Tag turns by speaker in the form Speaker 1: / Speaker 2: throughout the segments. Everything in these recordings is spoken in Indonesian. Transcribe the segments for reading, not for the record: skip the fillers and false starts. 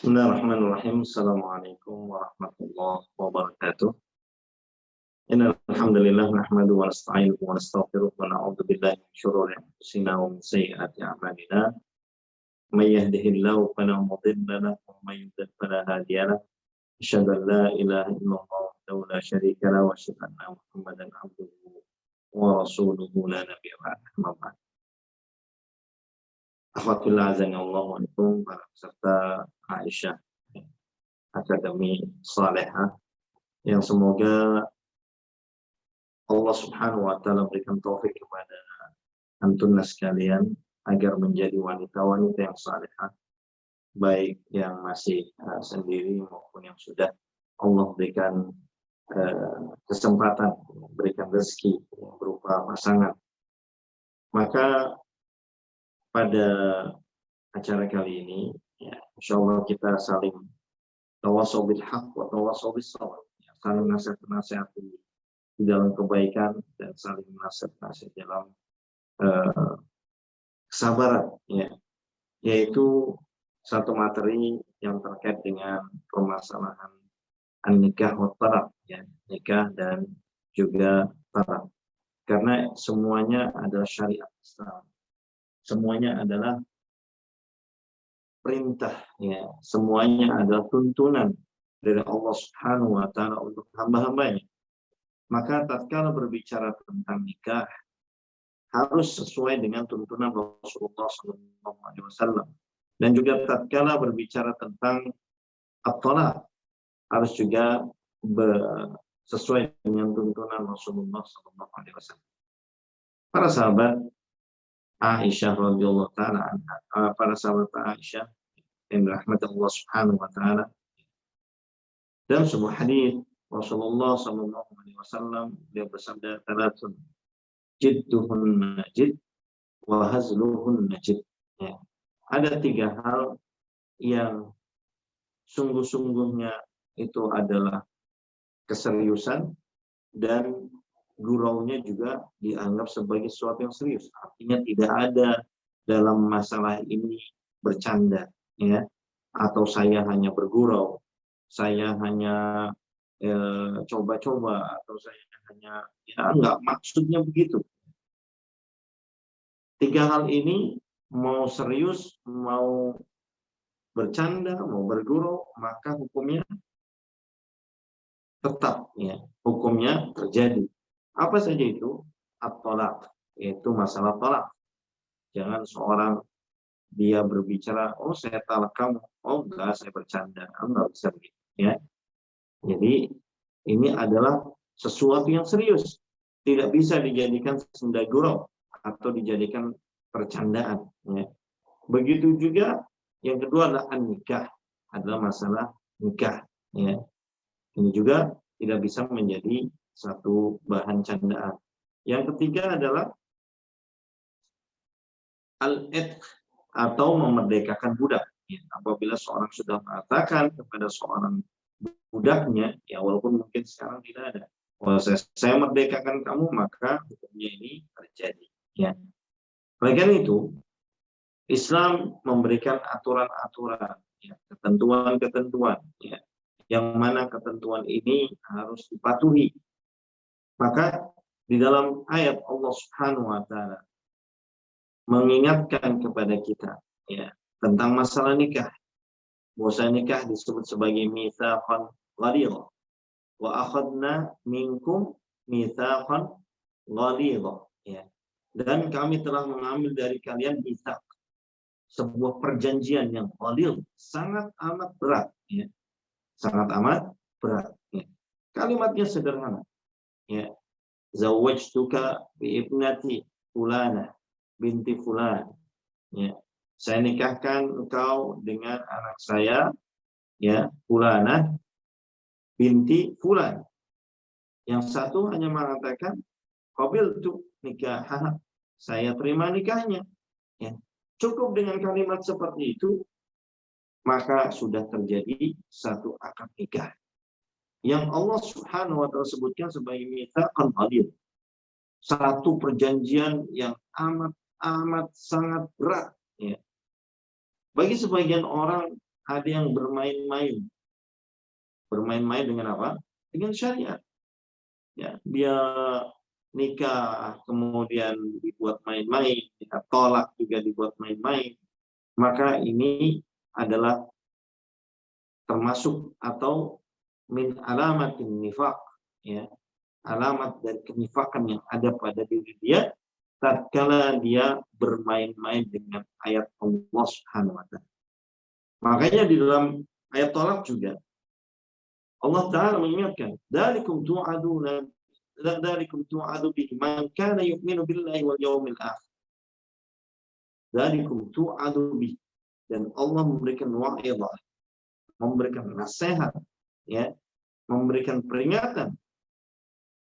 Speaker 1: Bismillahirrahmanirrahim. Assalamualaikum warahmatullahi wabarakatuh. Innal hamdalillah nahmaduhu wa nasta'inuhu wa nastaghfiruh wa na'udzu billahi min shururi anfusina wa min sayyiati a'malina. May yahdihillahu fala mudilla lahu wa may yudlil fala hadiya lahu. Asyhadu an la ilaha illallah wahdahu la syarika lahu wa asyhadu anna Muhammadan abduhu wa rasuluhu la nabiyya ba'dahu. Akhwatillah azani Allah wa alaikum para peserta Aisyah Akademi Salehah yang semoga Allah Subhanahu wa taala berikan taufik kepada antunna sekalian agar menjadi wanita-wanita yang salehah, baik yang masih sendiri maupun yang sudah Allah berikan kesempatan, berikan rezeki berupa pasangan. Maka pada acara kali ini, ya, insya Allah kita saling tawasau bil haq wa tawasau bis shawab, saling nasihat-nasihati di dalam kebaikan dan saling nasihat-nasihat dalam kesabaran, ya, yaitu satu materi yang terkait dengan permasalahan an-nikah wa talaq, ya, nikah dan juga talaq. Karena semuanya adalah syariat Islam. Semuanya adalah perintah, ya, semuanya adalah tuntunan dari Allah Subhanahu wa taala untuk hamba-hambanya. Maka tatkala berbicara tentang nikah harus sesuai dengan tuntunan Rasulullah SAW, dan juga tatkala berbicara tentang at-talaq harus juga sesuai dengan tuntunan Rasulullah SAW. Para sahabat Aisyah radhiyallahu taala anha, para sahabat Aisyah yang dirahmati Allah Subhanahu wa taala, dalam sebuah hadis Rasulullah sallallahu alaihi wasallam dia bersabda, "Talatun jidduhun najid wa hazluhun najid." Ya. Ada tiga hal yang sungguh-sungguhnya itu adalah keseriusan dan guraunya juga dianggap sebagai sesuatu yang serius. Artinya tidak ada dalam masalah ini bercanda, ya, atau saya hanya bergurau, saya hanya coba-coba, atau saya hanya, ya, enggak, maksudnya begitu. Tiga hal ini, mau serius, mau bercanda, mau bergurau, maka hukumnya tetap, ya, hukumnya terjadi. Apa saja itu? At-talaq, yaitu masalah talak. Jangan seorang dia berbicara, oh saya talak kamu, oh enggak, saya bercanda, enggak bisa begitu, ya. Jadi ini adalah sesuatu yang serius, tidak bisa dijadikan senda gurau atau dijadikan percandaan, ya. Begitu juga yang kedua adalah an-nikah, adalah masalah nikah, ya. Ini juga tidak bisa menjadi satu bahan candaan. Yang ketiga adalah al-itq atau memerdekakan budak. Ya, apabila seorang sudah mengatakan kepada seorang budaknya, ya walaupun mungkin sekarang tidak ada, kalau saya merdekakan kamu, maka hukumnya ini terjadi. Ya. Oleh karena itu, Islam memberikan aturan-aturan, ya, ketentuan-ketentuan, ya, yang mana ketentuan ini harus dipatuhi. Maka di dalam ayat Allah Subhanahu wa taala mengingatkan kepada kita, ya, tentang masalah nikah. Bahwa nikah disebut sebagai mitsaqan ghalidha. Wa akhadna minkum mitsaqan ghalidha, ya. Dan kami telah mengambil dari kalian mitsaq, sebuah perjanjian yang ghalidh, sangat amat berat, ya. Sangat amat berat, ya. Kalimatnya sederhana, ya. Zawwajtuka bi ibnati fulana binti fulan, ya. Saya nikahkan engkau dengan anak saya, ya, fulana binti fulan. Yang satu hanya mengatakan qabiltu nikah, saya terima nikahnya, ya. Cukup dengan kalimat seperti itu maka sudah terjadi satu akad nikah yang Allah Subhanahu wa taala sebutkan sebagai mitsaqan ghalidh, satu perjanjian yang amat sangat berat, ya. Bagi sebagian orang ada yang bermain-main. Bermain-main dengan apa? Dengan syariat. Ya, dia nikah kemudian dibuat main-main, ya, tolak juga dibuat main-main. Maka ini adalah termasuk atau min alamatin nifaq, ya, alamat dari kenifakan yang ada pada diri dia tatkala dia bermain-main dengan ayat Allah Subhanahu wa taala. Makanya di dalam ayat tolak juga Allah Ta'ala mengingatkan, "Dzalikum tu'aduna dzalikum tu'adu bihi man kana yu'minu billahi wal yawmil akhir." Dzalikum tu'adu bihi. Dan Allah memberikan wa'idhah, memberikan nasihat, ya, memberikan peringatan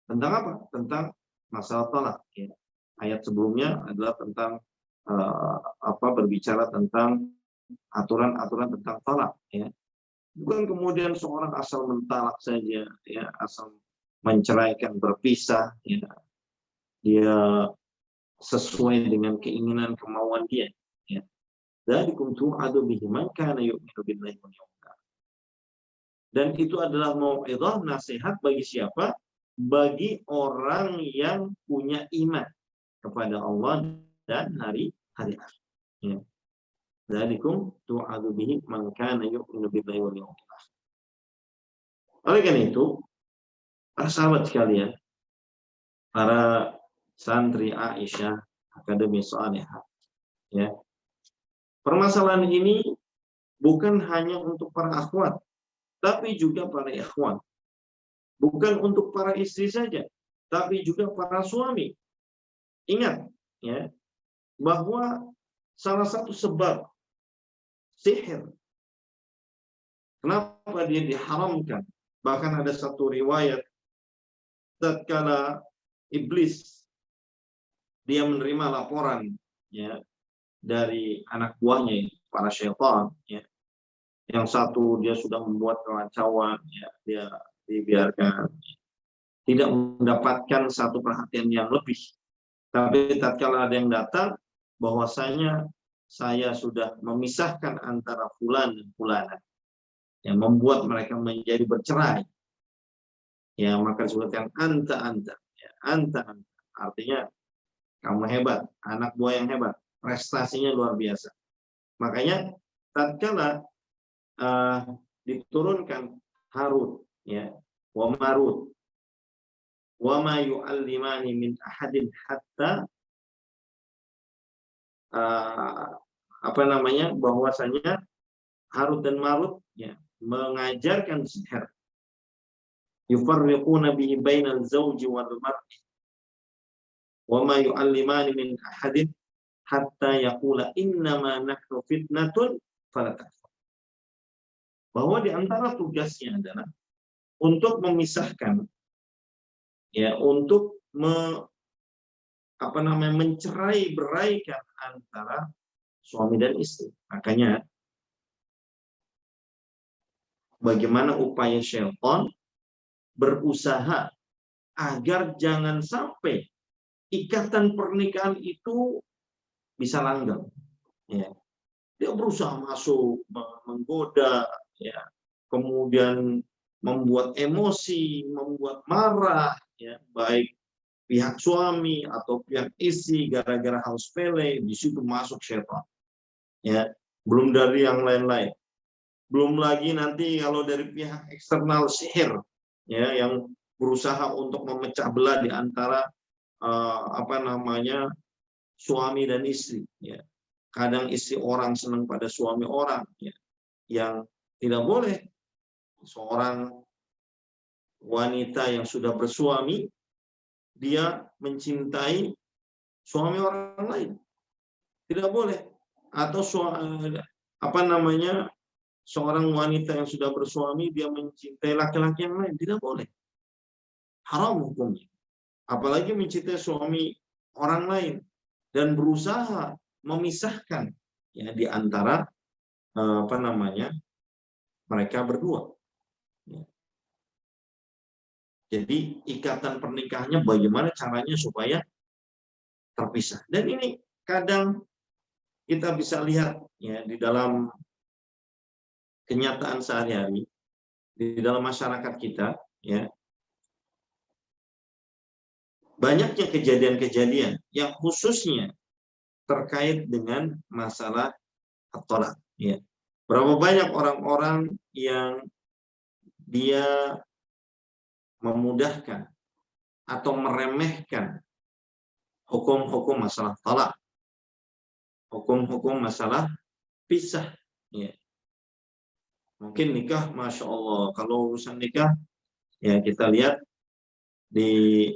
Speaker 1: tentang apa? Tentang masalah talak, ya. Ayat sebelumnya adalah tentang berbicara tentang aturan-aturan tentang talak, ya. Bukan kemudian seorang asal mentalak saja, ya, asal menceraikan, berpisah, ya, dia sesuai dengan keinginan kemauan dia, ya. Dzalikum tu'adu bihi man kana yu'minu billahi wal yawmil akhir. Dan itu adalah mau'izah, nasihat bagi siapa? Bagi orang yang punya iman kepada Allah dan hari akhir. Ya. Dzalikum tu'adu bihi man kana yu'minu billahi wal yawmil akhir. Oleh karena itu, para sahabat sekalian, para santri Aisyah Akademi Salihah, ya. Permasalahan ini bukan hanya untuk para akhwat, tapi juga para ikhwan. Bukan untuk para istri saja, tapi juga para suami. Ingat, ya, bahwa salah satu sebab sihir, kenapa dia diharamkan, bahkan ada satu riwayat tatkala iblis dia menerima laporan, ya, dari anak buahnya, para syaitan, ya. Yang satu dia sudah membuat kekacauan, ya, dia dibiarkan, tidak mendapatkan satu perhatian yang lebih. Tapi tatkala ada yang datang, bahwasanya saya sudah memisahkan antara fulan dan fulana, yang membuat mereka menjadi bercerai. Ya, maka disebutkan anta, ya, anta. Artinya kamu hebat, anak buah yang hebat, prestasinya luar biasa. Makanya tatkala diturunkan Harut, ya, wa Marut, wa ma yu'allimani min ahadin hatta bahwasanya Harut dan Marut, ya, mengajarkan sihir. Yufarriquna bihi bainal zawji wal mar'i wa ma yu'allimani min ahadin hatta yaqula innama nahnu fitnatun fala takfur. Bahwa di antara tugasnya adalah untuk memisahkan, ya, untuk mencerai-beraikan antara suami dan istri. Makanya bagaimana upaya syaitan berusaha agar jangan sampai ikatan pernikahan itu bisa langgeng. Ya. Dia berusaha masuk, menggoda, ya, kemudian membuat emosi, membuat marah, ya, baik pihak suami atau pihak istri gara-gara hal sepele, di situ masuk syaitan. Ya, belum dari yang lain-lain. Belum lagi nanti kalau dari pihak eksternal sihir, ya, yang berusaha untuk memecah belah di antara suami dan istri, ya. Kadang istri orang senang pada suami orang, ya, yang tidak boleh. Seorang wanita yang sudah bersuami, dia mencintai suami orang lain, tidak boleh. Atau seorang wanita yang sudah bersuami, dia mencintai laki-laki yang lain, tidak boleh. Haram hukumnya. Apalagi mencintai suami orang lain dan berusaha memisahkan, ya, di antara mereka berdua. Ya. Jadi ikatan pernikahannya bagaimana caranya supaya terpisah. Dan ini kadang kita bisa lihat, ya, di dalam kenyataan sehari-hari di dalam masyarakat kita, ya, banyaknya kejadian-kejadian yang khususnya terkait dengan masalah tolak. Ya. Berapa banyak orang-orang yang dia memudahkan atau meremehkan hukum-hukum masalah talak, hukum-hukum masalah pisah. Ya. Mungkin nikah, masya Allah, kalau urusan nikah, ya kita lihat di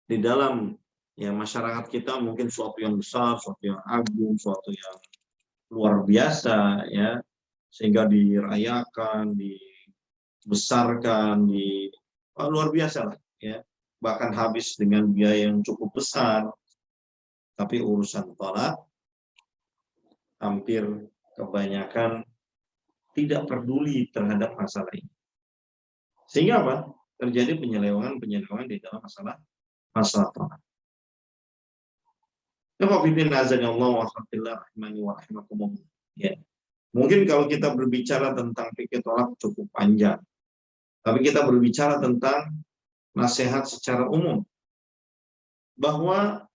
Speaker 1: dalam ya masyarakat kita mungkin suatu yang besar, suatu yang agung, suatu yang luar biasa, ya, sehingga dirayakan, dibesarkan, luar biasa lah, ya, bahkan habis dengan biaya yang cukup besar. Tapi urusan talak hampir kebanyakan tidak peduli terhadap masalah ini, sehingga apa? Terjadi penyelewengan di dalam masalah talak. Ya. Mungkin kalau kita berbicara tentang fikih talak cukup panjang, tapi kita berbicara tentang nasihat secara umum, bahwa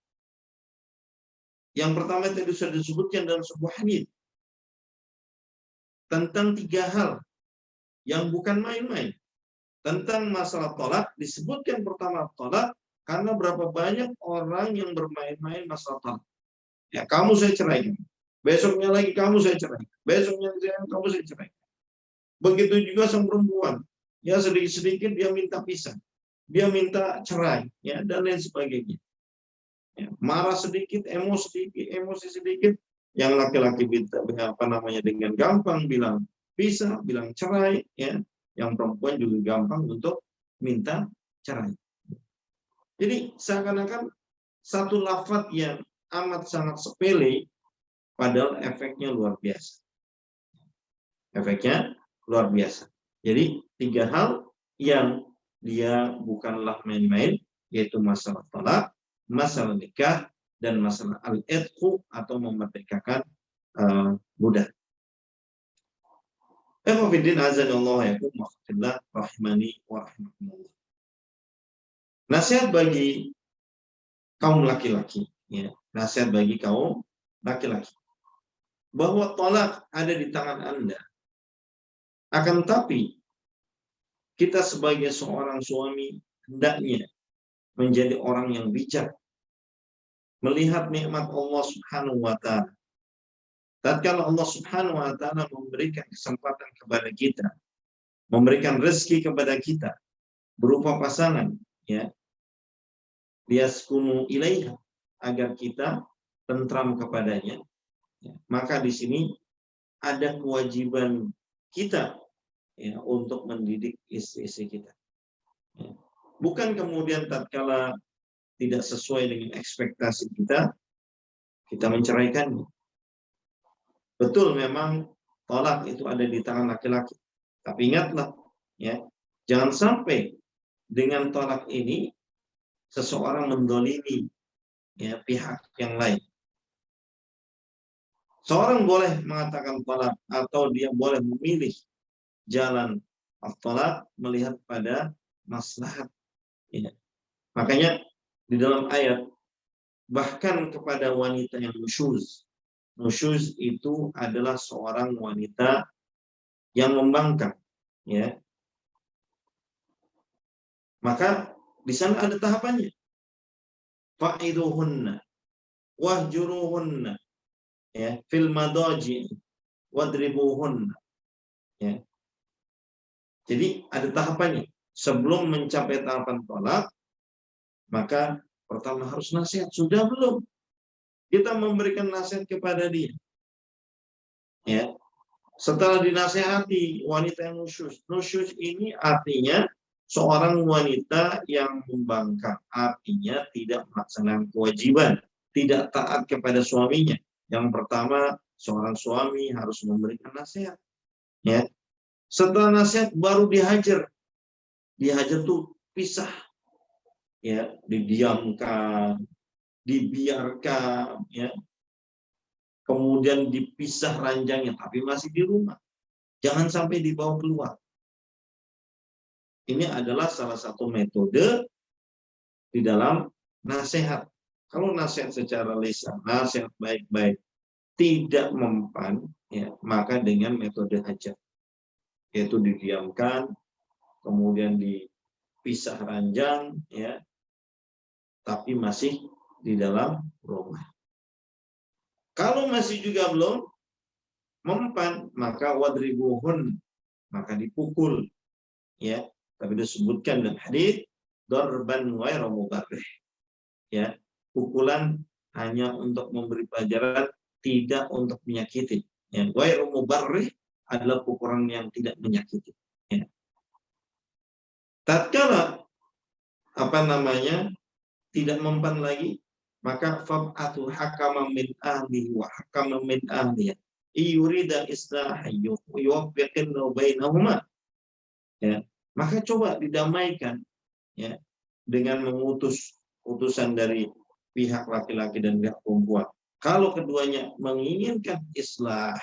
Speaker 1: yang pertama tadi sudah disebutkan dalam sebuah hadis tentang 3 hal yang bukan main-main. Tentang masalah talak disebutkan pertama talak karena berapa banyak orang yang bermain-main masalah talak. Ya, kamu saya ceraikan, besoknya lagi kamu saya ceraikan, besoknya kamu saya ceraikan. Begitu juga sang perempuan, ya sedikit-sedikit dia minta pisah, dia minta cerai, ya, dan lain sebagainya. Ya, marah sedikit, emosi sedikit, yang laki-laki dengan gampang bilang pisah, bilang cerai, ya, yang perempuan juga gampang untuk minta cerai. Jadi seakan-akan satu lafaz yang amat sangat sepele, padahal efeknya luar biasa. Efeknya luar biasa. Jadi 3 hal yang dia bukanlah main-main, yaitu masalah talak, masalah nikah, dan masalah al-idqu atau memerdekakan budak. Rahimani wa rahimakumullah. Nasihat bagi kaum laki-laki, ya, nasihat bagi kaum laki-laki, bahwa talak ada di tangan Anda. Akan tapi kita sebagai seorang suami hendaknya menjadi orang yang bijak, melihat nikmat Allah Subhanahu wa taala. Tatkala Allah Subhanahu wa taala memberikan kesempatan kepada kita, memberikan rezeki kepada kita berupa pasangan, ya, liyaskunu ilaiha, agar kita tentram kepadanya, ya, maka di sini ada kewajiban kita, ya, untuk mendidik istri-istri kita. Ya. Bukan kemudian tatkala tidak sesuai dengan ekspektasi kita menceraikannya. Betul, memang talak itu ada di tangan laki-laki. Tapi ingatlah, ya, jangan sampai dengan talak ini seseorang mendolimi, ya, pihak yang lain. Seorang boleh mengatakan talak atau dia boleh memilih jalan talak melihat pada maslahat. Ya. Makanya di dalam ayat, bahkan kepada wanita yang nusyuz. Nusyuz itu adalah seorang wanita yang membangkang, ya. Maka di sana ada tahapannya. Fa'iduhunna wahjuruhunna, ya, fil madaji wadribuhunna. Ya. Jadi ada tahapannya. Sebelum mencapai tahapan talak, maka pertama harus nasihat. Sudah belum kita memberikan nasihat kepada dia? Ya. Setelah dinasehati, wanita yang nusyuz. Nusyuz ini artinya seorang wanita yang membangkang, artinya tidak melaksanakan kewajiban, tidak taat kepada suaminya. Yang pertama, seorang suami harus memberikan nasihat. Ya. Setelah nasihat baru dihajar. Dihajar tuh pisah, ya, didiamkan, dibiarkan, ya. Kemudian dipisah ranjangnya, tapi masih di rumah. Jangan sampai dibawa keluar. Ini adalah salah satu metode di dalam nasihat. Kalau nasihat secara lisan, nasihat baik-baik, tidak mempan, ya, maka dengan metode hajar, yaitu didiamkan, kemudian dipisah ranjang, ya, tapi masih di dalam rumah. Kalau masih juga belum mempan, maka wadribuhun, maka dipukul, ya. Tapi disebutkan dalam hadis darban ghairu mubarrih, ya, pukulan hanya untuk memberi pelajaran, tidak untuk menyakiti. Yang ghairu mubarrih adalah pukulan yang tidak menyakiti, ya. Tatkala tidak mempan lagi, maka fab'atu hakaman min ahlihi wa hakaman min ahliha yurida islahan yuwaffiqillahu bainahuma, ya. Maka coba didamaikan, ya, dengan mengutus utusan dari pihak laki-laki dan pihak perempuan. Kalau keduanya menginginkan islah,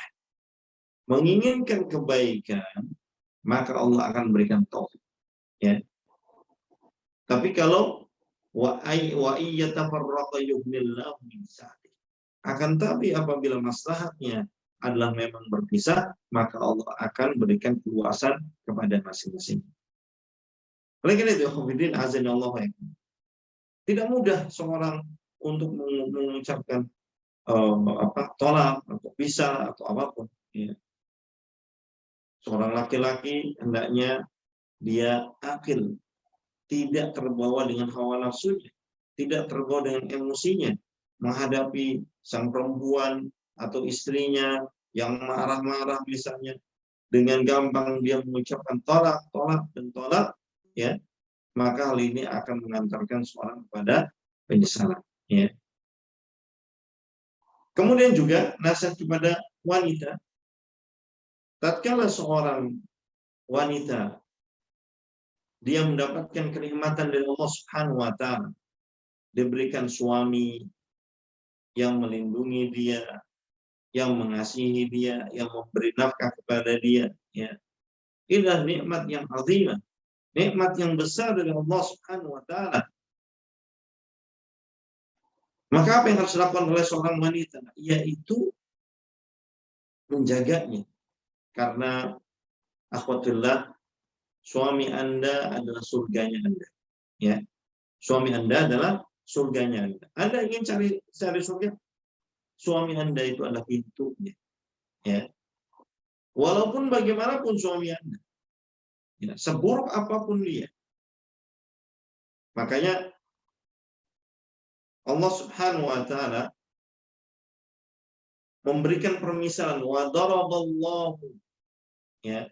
Speaker 1: menginginkan kebaikan, maka Allah akan berikan taufik, ya. Tapi kalau akan tapi apabila maslahatnya adalah memang berpisah, maka Allah akan berikan keluasan kepada masing-masing. Oleh karena itu, tidak mudah seorang untuk mengucapkan tolak atau pisah atau apapun, ya. Seorang laki-laki hendaknya dia akil, tidak terbawa dengan hawa nafsunya, tidak terbawa dengan emosinya menghadapi sang perempuan atau istrinya yang marah-marah misalnya, dengan gampang dia mengucapkan tolak, ya, maka hal ini akan mengantarkan seorang kepada penyesalan, ya. Kemudian juga nasihat kepada wanita, tatkala seorang wanita dia mendapatkan kenikmatan dari Allah Subhanahu wa taala, diberikan suami yang melindungi dia, yang mengasihi dia, yang memberi nafkah kepada dia, ya. Inilah nikmat yang azimah, nikmat yang besar dari Allah Subhanahu wa taala. Maka apa yang harus dilakukan oleh seorang wanita? Yaitu menjaganya. Karena akhwatillah, suami Anda adalah surganya Anda, ya. Suami Anda adalah surganya Anda. Anda ingin cari surga? Suami Anda itu adalah pintunya, ya. Walaupun bagaimanapun suami Anda, ya, seburuk apapun dia. Makanya Allah Subhanahu wa taala memberikan permisalan, wa daraballahu, ya,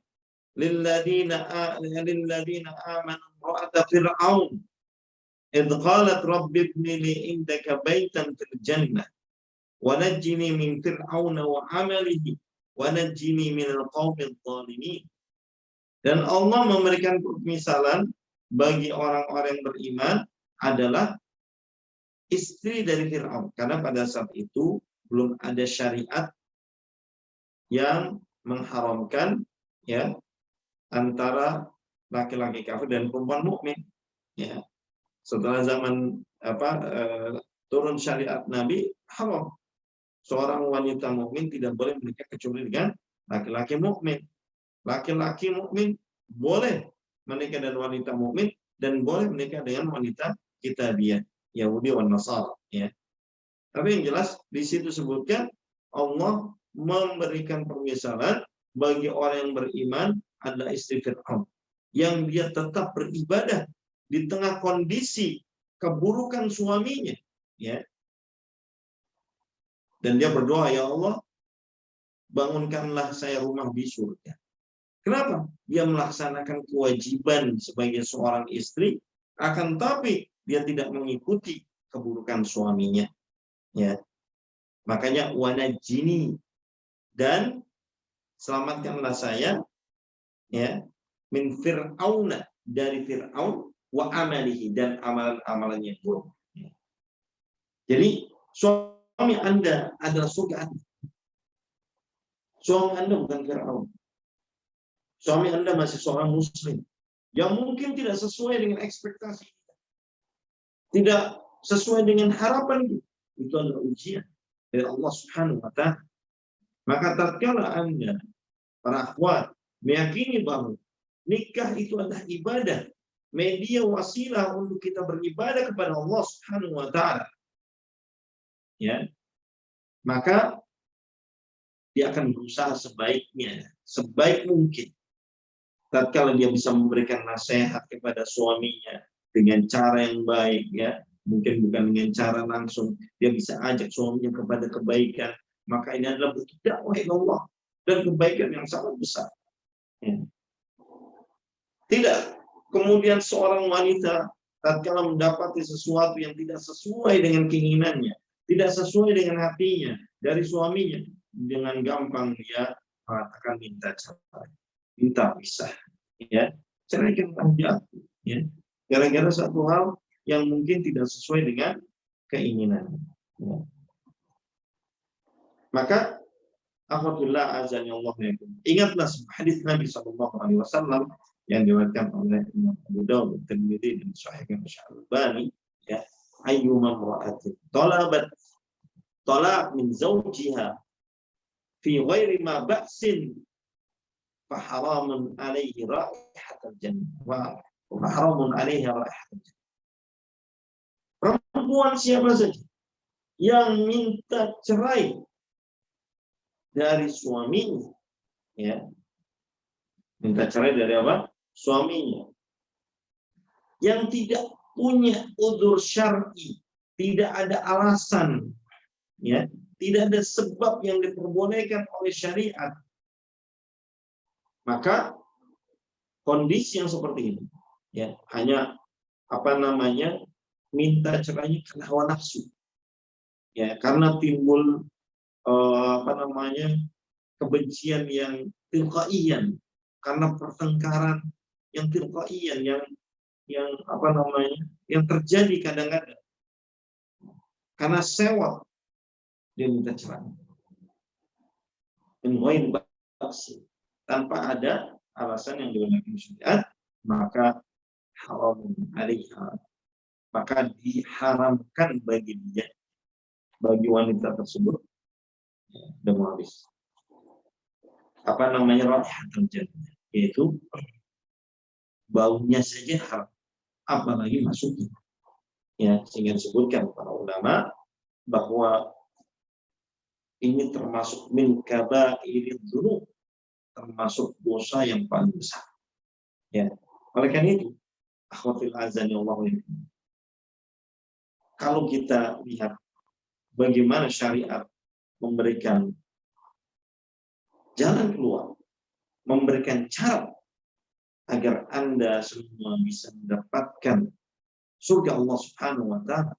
Speaker 1: lilladzina amanu ra'ata fir'aun idh qalat rabbi ibni li indaka baitan fil jannah wa najjini min fir'auna wa 'amalihi wa najjini minal qaumidh dhalimin. Dan Allah memberikan permisalan bagi orang-orang yang beriman adalah istri dari Fir'aun, karena pada saat itu belum ada syariat yang mengharamkan, ya, antara laki-laki kafir dan perempuan mukmin, ya. Setelah zaman turun syariat Nabi, haram seorang wanita mukmin tidak boleh menikah kecuali dengan laki-laki mukmin. Laki-laki mukmin boleh menikah dengan wanita mukmin dan boleh menikah dengan wanita kitabiah, Yahudi wan Nasara, ya. Tapi yang jelas di situ sebutkan Allah memberikan permisalan bagi orang yang beriman adalah istri Fir'aun, yang dia tetap beribadah di tengah kondisi keburukan suaminya, ya. Dan dia berdoa, ya Allah, bangunkanlah saya rumah di surga. Kenapa? Dia melaksanakan kewajiban sebagai seorang istri, akan tapi dia tidak mengikuti keburukan suaminya, ya. Makanya wanajini, dan selamatkanlah saya, ya, min fir'auna, dari Fir'aun, wa amalihi, dan amalan-amalannya buruk. Jadi suami Anda adalah surga Anda. Suami Anda bukan Fir'aun. Suami Anda masih seorang muslim yang mungkin tidak sesuai dengan ekspektasi, tidak sesuai dengan harapan kita. Itu adalah ujian dari Allah Subhanahu wa taala. Maka tatkala Anda, para akhwat, meyakini bahwa nikah itu adalah ibadah, media wasilah untuk kita beribadah kepada Allah Subhanahu wa taala, ya, maka dia akan berusaha sebaiknya, sebaik mungkin. Tatkala dia bisa memberikan nasihat kepada suaminya dengan cara yang baik, ya, mungkin bukan dengan cara langsung, dia bisa ajak suaminya kepada kebaikan, maka ini adalah bentuk dakwah Allah dan kebaikan yang sangat besar. Ya. Tidak kemudian seorang wanita tatkala mendapati sesuatu yang tidak sesuai dengan keinginannya, tidak sesuai dengan hatinya dari suaminya, dengan gampang dia mengatakan minta cerai, minta pisah, ya, ceraikan saja, ya, gara-gara satu hal yang mungkin tidak sesuai dengan keinginan. Ya. Maka alhamdulillah azan Allah, ingatlah hadis Nabi SAW yang diriwayatkan oleh Imam Abu Dawud, Tirmidzi dan Sahih Al-Albani, ya, ayyuma imra'atin talabat talaq min zawjiha fi ghairi ma ba'sin fa haramun 'alaihi raihatul jannah wa haramun 'alaiha raihatul jannah. Perempuan siapa saja yang minta cerai dari suaminya, ya, minta cerai dari apa? Suaminya, yang tidak punya udzur syar'i, tidak ada alasan, ya, tidak ada sebab yang diperbolehkan oleh syariat, maka kondisi yang seperti ini, ya, hanya minta cerainya karena hawa nafsu, ya, karena timbul kebencian yang tilqaiyan, karena pertengkaran yang tilqaiyan, yang terjadi kadang-kadang karena sewot, dia minta cerai tanpa ada alasan yang dibenarkan syariat, maka haram alaiha, maka diharamkan bagi dia, bagi wanita tersebut, dan habis raihatul jannah, yaitu baunya saja haram, apalagi masuknya, ya, sehingga disebutkan para ulama bahwa ini termasuk min kaba'iril dzunub, termasuk dosa yang paling besar, ya. Oleh karena itu, akhwatil azan Allah, kalau kita lihat bagaimana syariat memberikan jalan keluar, memberikan cara agar Anda semua bisa mendapatkan surga Allah Subhanahu wa taala,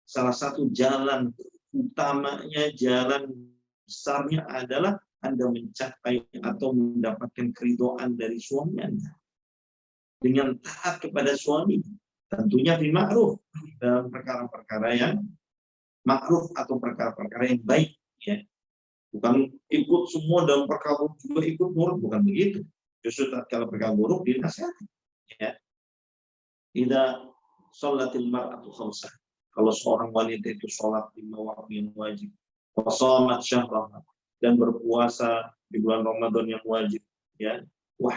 Speaker 1: salah satu jalan utamanya, jalan besarnya adalah Anda mencapai atau mendapatkan keridhaan dari suami Anda dengan taat kepada suami, tentunya bil ma'ruf, dalam perkara-perkara yang ma'ruf atau perkara-perkara yang baik, ya. Bukan ikut semua dalam perkara buruk juga ikut buruk, bukan begitu. Justru tatkala perkara buruk dinasihati, ya. Idza sholatil mar'atu khamsah, kalau seorang wanita itu sholat 5 waktu yang wajib, wa shamat syahraha, dan berpuasa di bulan Ramadan yang wajib, ya, wa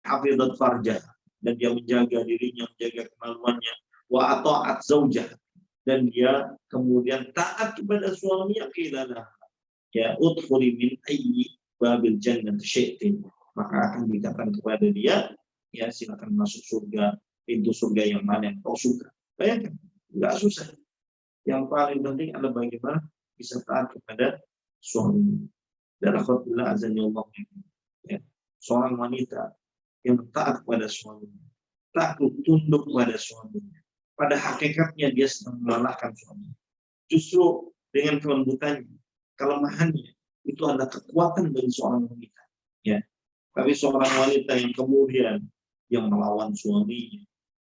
Speaker 1: hafizat farjah, dan dia menjaga dirinya, menjaga kemaluannya, wa ata'at zaujah, dan dia kemudian taat kepada suaminya, qilana, ya, udkhuli min ayyi babil jannah syi'tin, maka akan dikatakan kepada dia, ya, silakan masuk surga, pintu surga yang mana yang kau suka. Bayangkan, enggak susah. Yang paling penting adalah bagaimana bisa taat kepada suami. Dan alhamdulillah azan Allah, ya, seorang wanita yang taat kepada suaminya, takut tunduk kepada suaminya, pada hakikatnya dia sedang melalahkan suaminya. Justru dengan kelembutannya, kelemahannya, itu adalah kekuatan bagi seorang wanita, ya. Tapi seorang wanita yang kemudian yang melawan suaminya,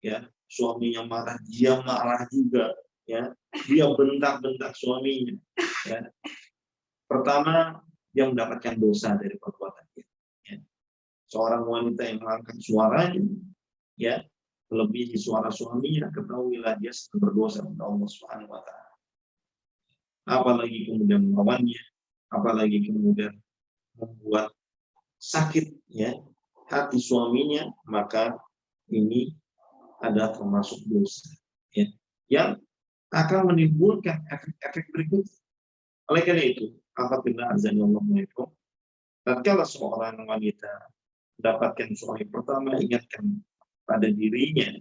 Speaker 1: ya, suaminya marah, dia marah juga, ya, dia bentak-bentak suaminya, ya. Pertama, dia mendapatkan dosa dari perbuatan dia, ya. seorang wanita yang mengangkat suaranya, ya, melebihi suara suaminya, ketahuilah dia sedang berdosa kepada Allah Subhanahu wa taala. Apalagi kemudian melawannya, apalagi kemudian membuat sakit, ya, hati suaminya, maka ini ada termasuk dosa, ya, yang akan menimbulkan efek-efek berikut. Oleh karena itu, apabila azanullah alaikum, tatkala seorang wanita mendapatkan suami pertama, ingatkan pada dirinya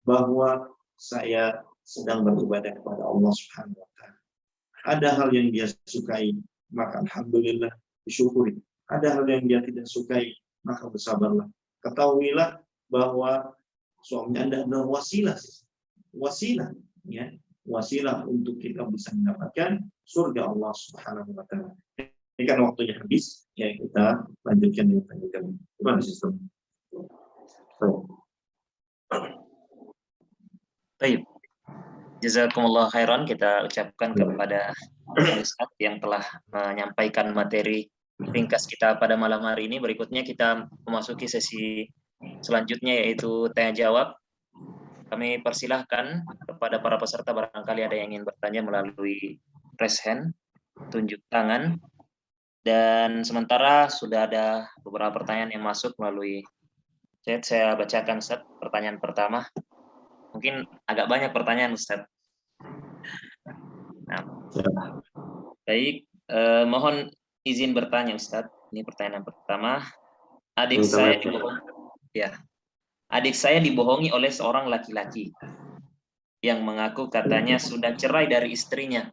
Speaker 1: bahwa saya sedang beribadah kepada Allah Subhanahu wa taala. Ada hal yang dia sukai, maka alhamdulillah disyukuri. Ada hal yang dia tidak sukai, maka bersabarlah. Ketahuilah bahwa suami Anda adalah wasilah, ya, wasilah untuk kita bisa mendapatkan surga Allah Subhanahu wa taala. Ini kan waktunya habis, ya, kita lanjutkan dengan tanya. Gimana sistem?
Speaker 2: Baik. Jazakumullah khairan, kita ucapkan kepada Ustaz yang telah menyampaikan materi ringkas kita pada malam hari ini. Berikutnya kita memasuki sesi selanjutnya, yaitu tanya jawab. Kami persilahkan kepada para peserta, barangkali ada yang ingin bertanya melalui raise hand, tunjuk tangan. Dan sementara sudah ada beberapa pertanyaan yang masuk melalui chat. Saya bacakan, Ustaz, pertanyaan pertama. Mungkin agak banyak pertanyaan, Ustaz. Nah, baik, mohon izin bertanya, Ustaz. Ini pertanyaan pertama. Adik saya dibohongi oleh seorang laki-laki yang mengaku katanya sudah cerai dari istrinya.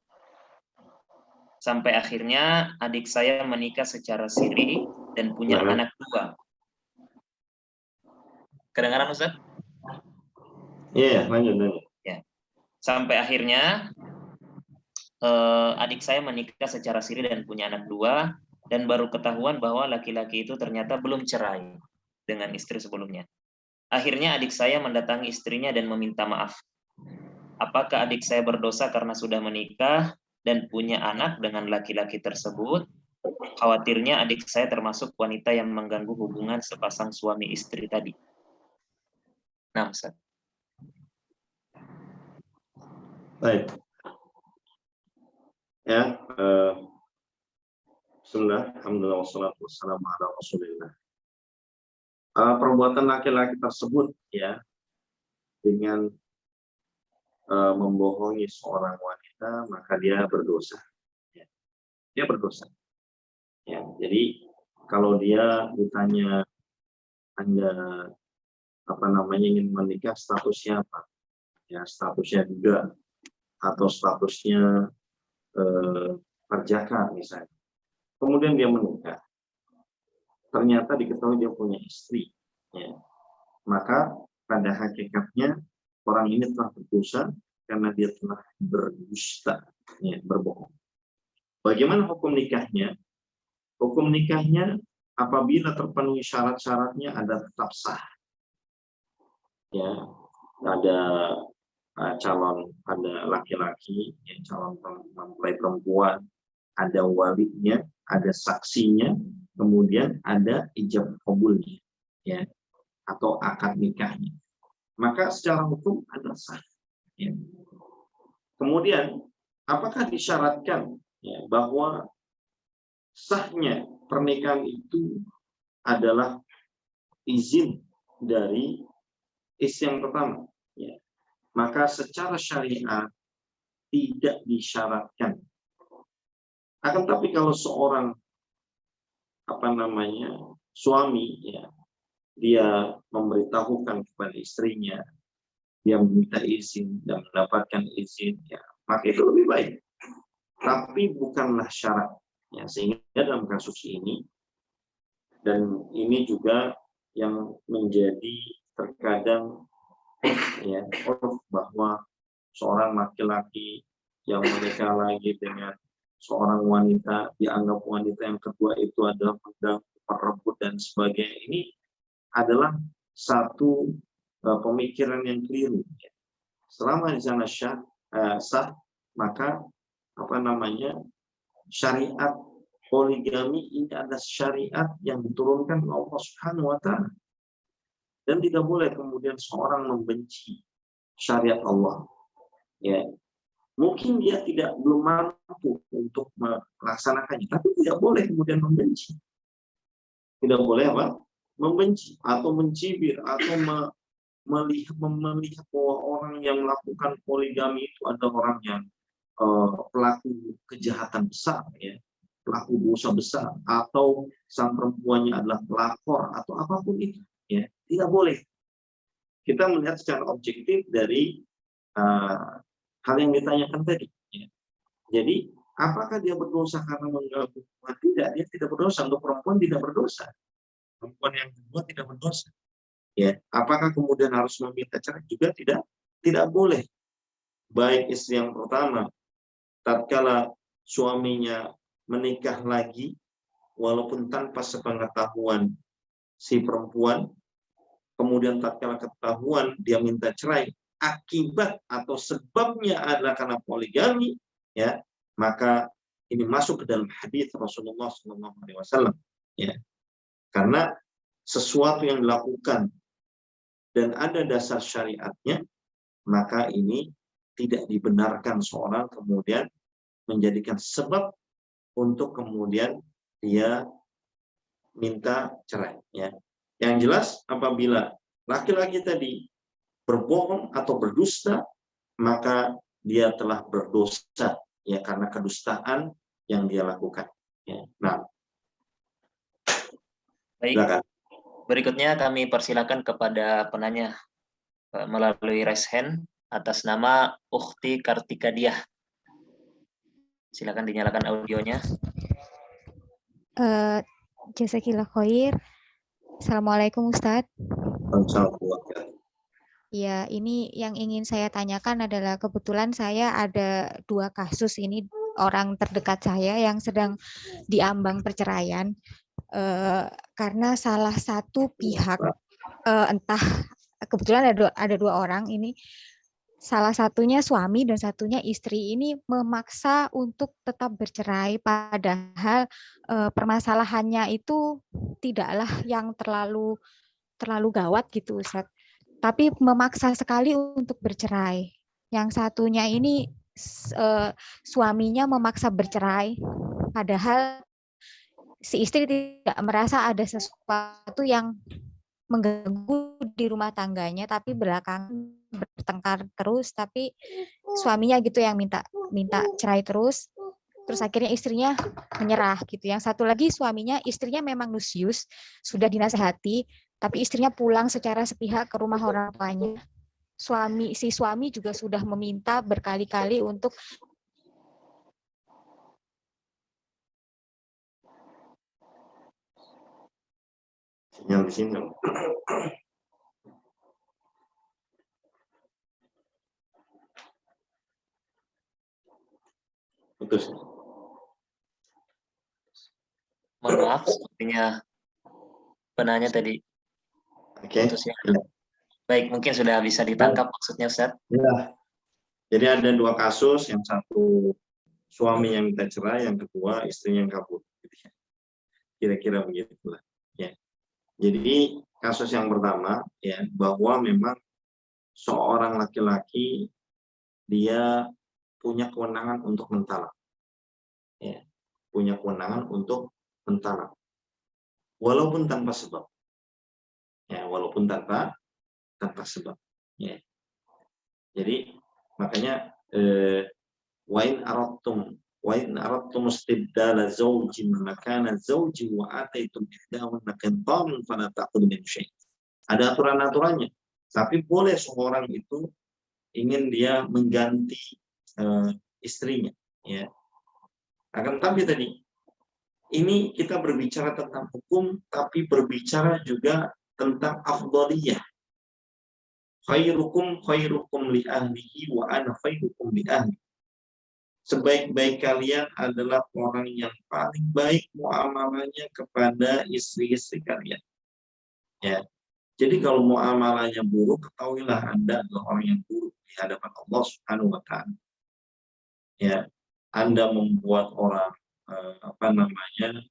Speaker 2: Sampai akhirnya adik saya menikah secara siri dan punya anak 2. Kedengaran, Ustaz?
Speaker 1: Iya, lanjut.
Speaker 2: Ya. Sampai akhirnya adik saya menikah secara siri dan punya anak 2, dan baru ketahuan bahwa laki-laki itu ternyata belum cerai dengan istri sebelumnya. Akhirnya adik saya mendatangi istrinya dan meminta maaf. Apakah adik saya berdosa karena sudah menikah dan punya anak dengan laki-laki tersebut? Khawatirnya adik saya termasuk wanita yang mengganggu hubungan sepasang suami istri tadi. Nah, Ustaz.
Speaker 1: Baik. Ya, bismillah, alhamdulillah, wassalatu wassalamu ala rasulillah. Perbuatan laki-laki tersebut, ya, dengan membohongi seorang wanita, maka dia berdosa. Ya. Dia berdosa. Ya, jadi kalau dia ditanya Anda ingin menikah, statusnya apa? Ya, statusnya juga atau statusnya perjaka misalnya. Kemudian dia menikah. Ternyata diketahui dia punya istri. Ya. Maka pada hakikatnya orang ini telah berdosa karena dia telah berdusta, ya, berbohong. Bagaimana hukum nikahnya? Hukum nikahnya apabila terpenuhi syarat-syaratnya ada tetap sah. Ya, ada ada laki-laki, ya, calon mempelai perempuan, ada walinya, ada saksinya, kemudian ada ijab qabulnya, ya, atau akad nikahnya. Maka secara hukum adalah sah. Ya. Kemudian, apakah disyaratkan, ya, bahwa sahnya pernikahan itu adalah izin dari istri yang pertama? Ya. Maka secara syariat tidak disyaratkan. Akan tapi kalau seorang suami, ya, dia memberitahukan kepada istrinya, dia meminta izin dan mendapatkan izin, ya, maka itu lebih baik. Tapi bukanlah syarat. Ya, sehingga dalam kasus ini, dan ini juga yang menjadi terkadang, ya, bahwa seorang laki-laki yang menikah lagi dengan seorang wanita, dianggap wanita yang kedua itu adalah perebut dan sebagainya. Ini adalah satu pemikiran yang keliru. Selama di sana sah, maka syariat poligami ini adalah syariat yang diturunkan oleh Allah Subhanahu wa taala. Dan tidak boleh kemudian seorang membenci syariat Allah. Ya. Mungkin dia belum mampu untuk melaksanakannya, tapi tidak boleh kemudian membenci. Tidak boleh apa? Membenci atau mencibir atau melihat bahwa orang yang melakukan poligami itu adalah orang yang pelaku kejahatan besar, ya, pelaku dosa besar, atau sang perempuannya adalah pelakor atau apapun itu, ya, tidak boleh. Kita melihat secara objektif dari hal yang ditanyakan tadi. Ya. Jadi, apakah dia berdosa karena mengganggu hubungan? Tidak, dia tidak berdosa. Untuk perempuan tidak berdosa. Perempuan yang kedua tidak berdosa. Ya, apakah kemudian harus meminta cerai? Juga tidak boleh. Baik istri yang pertama, tatkala suaminya menikah lagi, walaupun tanpa sepengetahuan si perempuan, kemudian tatkala ketahuan dia minta cerai, akibat atau sebabnya adalah karena poligami, ya, maka ini masuk ke dalam hadis Rasulullah SAW, ya, karena sesuatu yang dilakukan dan ada dasar syariatnya, maka ini tidak dibenarkan seorang kemudian menjadikan sebab untuk kemudian dia minta cerai. Ya. Yang jelas apabila laki-laki tadi berbohong atau berdusta, maka dia telah berdosa, ya, karena kedustaan yang dia lakukan. Ya. Nah,
Speaker 2: baik.
Speaker 1: silakan.
Speaker 2: Berikutnya kami persilakan kepada penanya melalui raise hand atas nama Ukhti Kartika Diah. Silakan dinyalakan audionya.
Speaker 3: Jazakillah khair. Assalamualaikum Ustadz. Ya, ini yang ingin saya tanyakan adalah kebetulan saya ada 2 kasus ini orang terdekat saya yang sedang diambang perceraian karena salah satu pihak entah kebetulan ada 2 orang ini, salah satunya suami dan satunya istri ini memaksa untuk tetap bercerai, padahal permasalahannya itu tidaklah yang terlalu gawat gitu Ustadz, tapi memaksa sekali untuk bercerai. Yang satunya ini suaminya memaksa bercerai, padahal si istri tidak merasa ada sesuatu yang mengganggu di rumah tangganya, tapi belakangan bertengkar terus, tapi suaminya gitu yang minta cerai terus akhirnya istrinya menyerah gitu. Yang satu lagi suaminya, istrinya memang nusius, sudah dinasehati, tapi istrinya pulang secara sepihak ke rumah orang tuanya. Si suami juga sudah meminta berkali-kali untuk
Speaker 1: sinyal di sini. Putus.
Speaker 2: Mohon maaf, sepertinya penanya tadi putus ya. Baik, mungkin sudah bisa ditangkap maksudnya Ustaz.
Speaker 1: Ya. Jadi ada 2 kasus, yang satu suami yang minta cerai, yang kedua istrinya yang kabur. Kira-kira begitulah. Ya. Jadi kasus yang pertama, ya, bahwa memang seorang laki-laki dia punya kewenangan untuk mentalak. Ya. Punya kewenangan untuk mentalak. Walaupun tanpa sebab. Ya, walaupun tanpa sebab. Ya. Jadi makanya wa in aradtum istibdala zawjin makana zawji wa ataitum ihdahunna qintaran fala ta'khudhu min syai'. Ada aturan-aturannya. Tapi boleh seorang itu ingin dia mengganti istrinya, ya. Akan tapi tadi ini kita berbicara tentang hukum, tapi berbicara juga tentang afdhaliyah. Khairukum li ahlihi wa ana khairukum li ahli. Sebaik-baik kalian adalah orang yang paling baik muamalahnya kepada istri-istri kalian. Ya. Jadi kalau muamalahnya buruk, ketahuilah Anda adalah orang yang buruk di hadapan Allah Subhanahu wa taala. Ya. Anda membuat orang apa namanya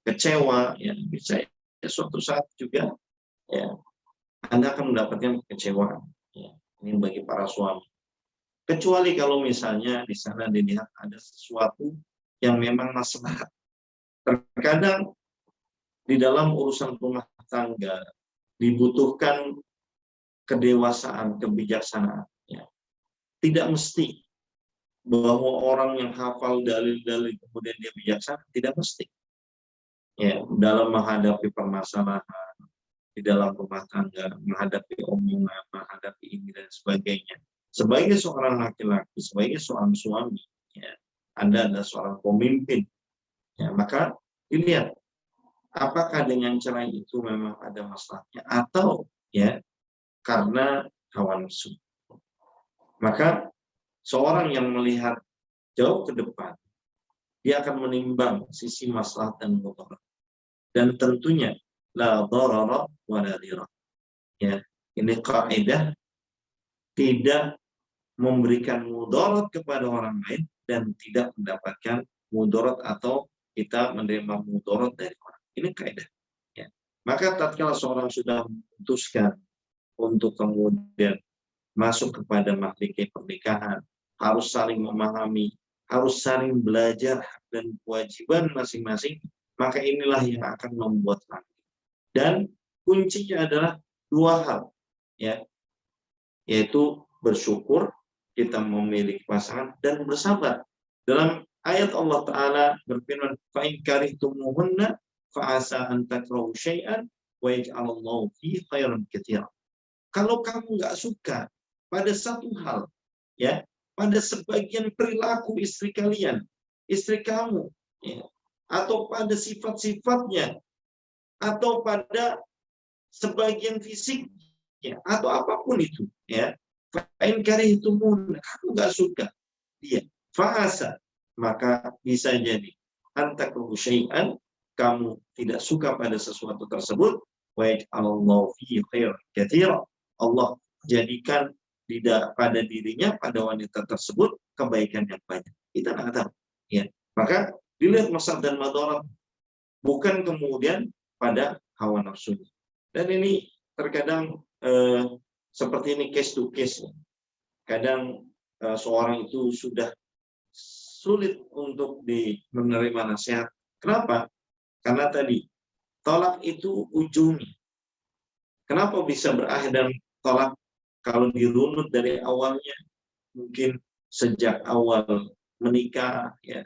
Speaker 1: kecewa, ya bisa ya, suatu saat juga ya Anda akan mendapatkan kekecewaan. Ya, ini bagi para suami. Kecuali kalau misalnya di sana dilihat ada sesuatu yang memang maslahat. Terkadang di dalam urusan rumah tangga dibutuhkan kedewasaan, kebijaksanaan. Ya. Tidak mesti bahwa orang yang hafal dalil-dalil kemudian dia bijaksana, tidak mesti. Ya, dalam menghadapi permasalahan di dalam rumah tangga, menghadapi omongan, menghadapi ini dan sebagainya. Sebagai seorang laki-laki, sebagai seorang suami, ya, Anda adalah seorang pemimpin. Ya, maka dilihat apakah dengan cara itu memang ada masalahnya atau ya karena hawa nafsu. Maka seorang yang melihat jauh ke depan, dia akan menimbang sisi maslahat dan mudarat. Dan tentunya la dharara wa la dirara. Ya, ini kaidah tidak memberikan mudarat kepada orang lain dan tidak mendapatkan mudarat atau kita menerima mudarat dari orang. Ini kaidah. Ya. Maka tatkala seorang sudah memutuskan untuk kemudian masuk kepada mahligai pernikahan, harus saling memahami, harus saling belajar hak dan kewajiban masing-masing, maka inilah yang akan membuat langgeng. Dan kuncinya adalah dua hal, ya, yaitu bersyukur kita memiliki pasangan dan bersabar. Dalam ayat Allah Ta'ala berfirman, فَإِنْ كَرِهْتُمُوهُنَّ فَعَسَىٰ أَنْ تَكْرَهُوا شَيْئًا وَيَجْعَلَ اللَّهُ فِيهِ خَيْرًا كَثِيرًا. Kalau kamu nggak suka pada satu hal, ya, pada sebagian perilaku istri kalian, istri kamu, ya, atau pada sifat-sifatnya, atau pada sebagian fisiknya, atau apapun itu, ya, fa'in karihtumun, kamu nggak suka dia, fa'asa, maka bisa jadi antakruhu syai'an, kamu tidak suka pada sesuatu tersebut, wa yaj'alallahu fihi khairan katsira, Allah jadikan pada dirinya, pada wanita tersebut kebaikan yang banyak. Kita nggak tahu. Ya. Maka dilihat maslahat dan madarat, bukan kemudian pada hawa nafsunya. Dan ini terkadang seperti ini case to case. Kadang seorang itu sudah sulit untuk menerima nasihat. Kenapa? Karena tadi tolak itu ujungnya. Kenapa bisa berakhir dan tolak? Kalau dirunut dari awalnya, mungkin sejak awal menikah, ya,